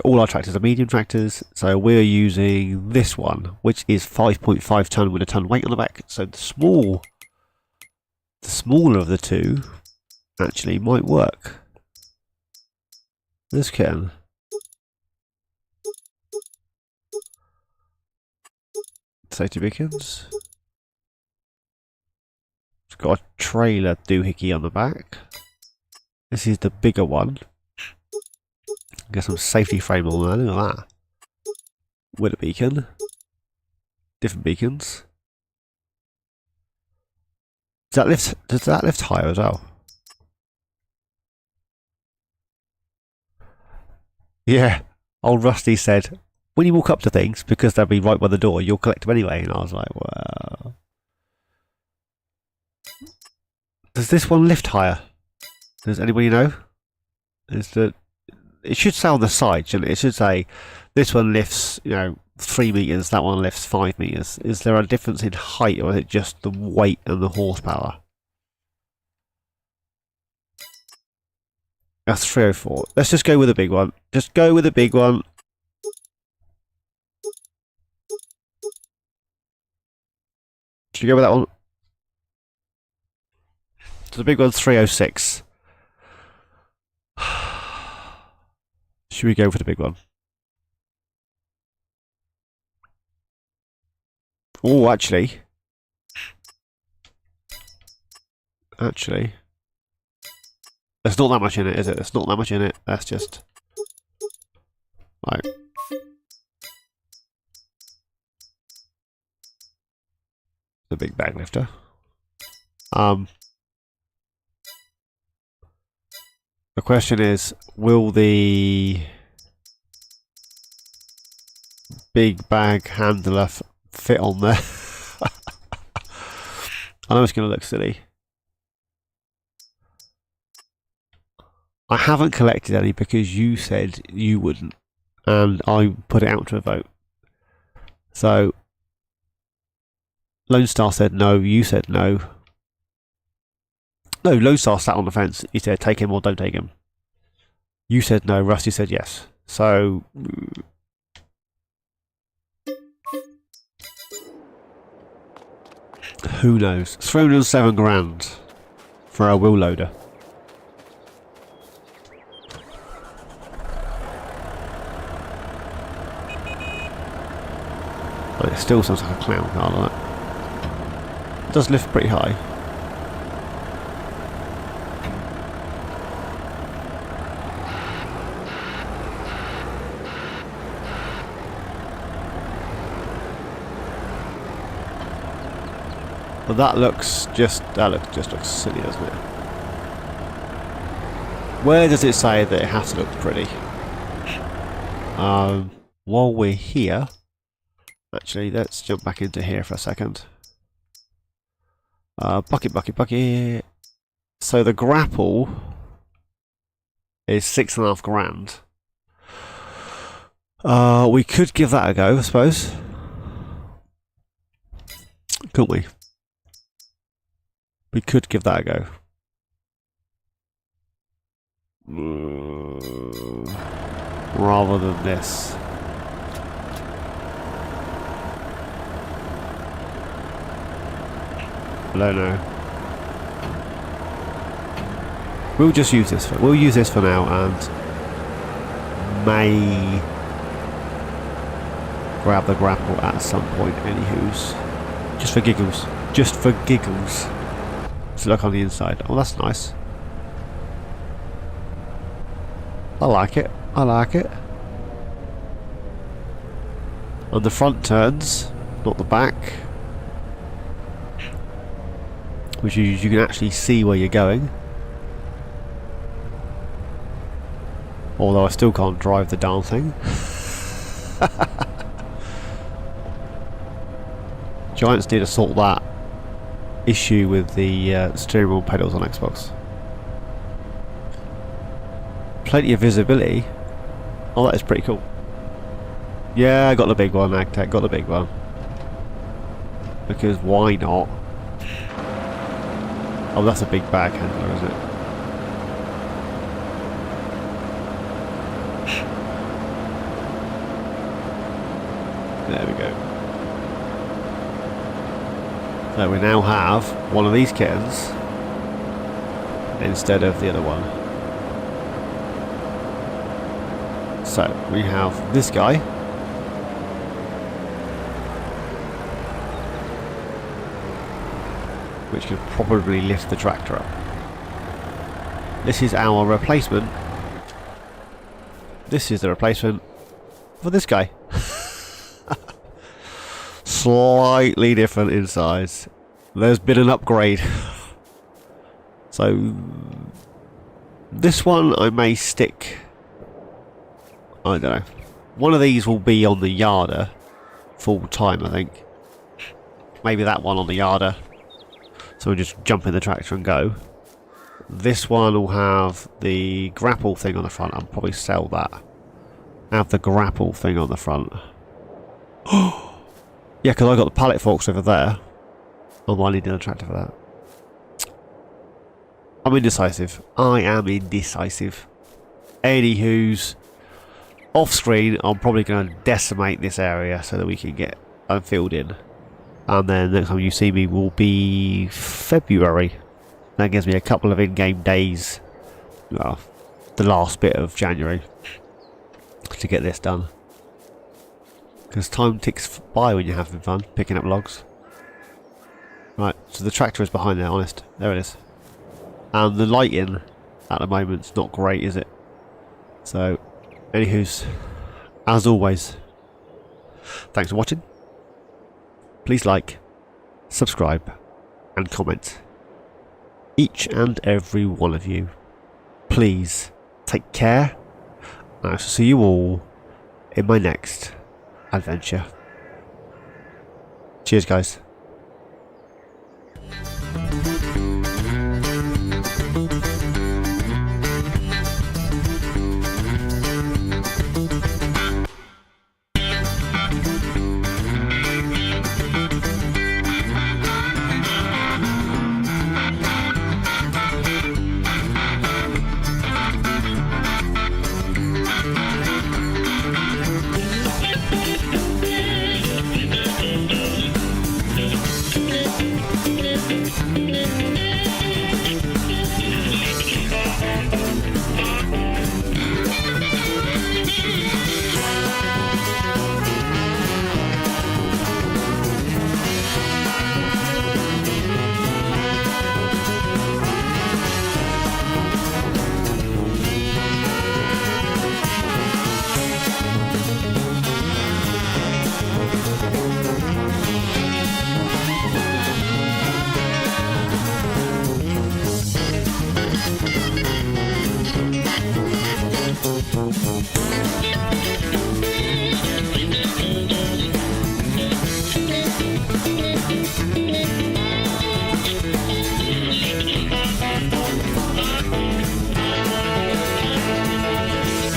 All our tractors are medium tractors, so we're using this one, which is 5.5 ton with a ton weight on the back. So the smaller of the two actually might work. This can. Safety beacons. It's got a trailer doohickey on the back. This is the bigger one. Got some safety frame on there, look at that. With a beacon. Different beacons. Does that lift higher as well? Yeah. Old Rusty said, when you walk up to things, because they'll be right by the door, you'll collect them anyway. And I was like, well... Does this one lift higher? Does anybody know? It should say on the side, shouldn't it? It should say, this one lifts, 3 meters, that one lifts 5 meters. Is there a difference in height, or is it just the weight and the horsepower? That's 304. Let's just go with the big one. Just go with the big one. Should we go with that one? So the big one's 306. Should we go for the big one? Oh, actually, there's not that much in it, is it? There's not that much in it. That's just like the big bag lifter. The question is, will the big bag handler fit on there? I know it's going to look silly. I haven't collected any because you said you wouldn't, and I put it out to a vote. So Lone Star said no, you said no. No, Lone Star sat on the fence. He said take him or don't take him. You said no, Rusty said yes. So who knows? 307 grand for a wheel loader. But it still sounds like a clown car, like that. It does lift pretty high. But that looks just looks silly, doesn't it? Where does it say that it has to look pretty? While we're here, actually, let's jump back into here for a second. Bucket. So the grapple is 6.5 grand. We could give that a go, I suppose. Couldn't we? We could give that a go. Rather than this. I don't know. We'll just use this. We'll use this for now, and may grab the grapple at some point. Anywho's, just for giggles. Just for giggles. Let's look on the inside. Oh, that's nice. I like it. I like it. And the front turns, not the back. Which you can actually see where you're going. Although I still can't drive the darn thing. Giants need to sort that issue with the steering wheel pedals on Xbox. Plenty of visibility. Oh, that is pretty cool. Yeah, I got the big one, Agtech. Got the big one. Because why not? Oh, that's a big bag handler, isn't it? There we go. So we now have one of these kittens instead of the other one. So we have this guy. Which could probably lift the tractor up. This is our replacement. This is the replacement for this guy. Slightly different in size. There's been an upgrade. So this one I may stick I don't know. One of these will be on the yarder full time, I think. Maybe that one on the yarder. So we'll just jump in the tractor and go. This one will have the grapple thing on the front. I'll probably sell that. Have the grapple thing on the front. Yeah, because I got the pallet forks over there. Although I need a tractor for that. I'm indecisive. I am indecisive. Anywho's, off screen, I'm probably going to decimate this area so that we can get filled in. And then next time you see me will be February. That gives me a couple of in-game days. Well, the last bit of January to get this done. Because time ticks by when you're having fun, picking up logs. Right, so the tractor is behind there, honest. There it is. And the lighting at the moment's not great, is it? So, anywho's, as always, thanks for watching. Please like, subscribe, and comment. Each and every one of you. Please take care. And I shall see you all in my next adventure. Cheers, guys.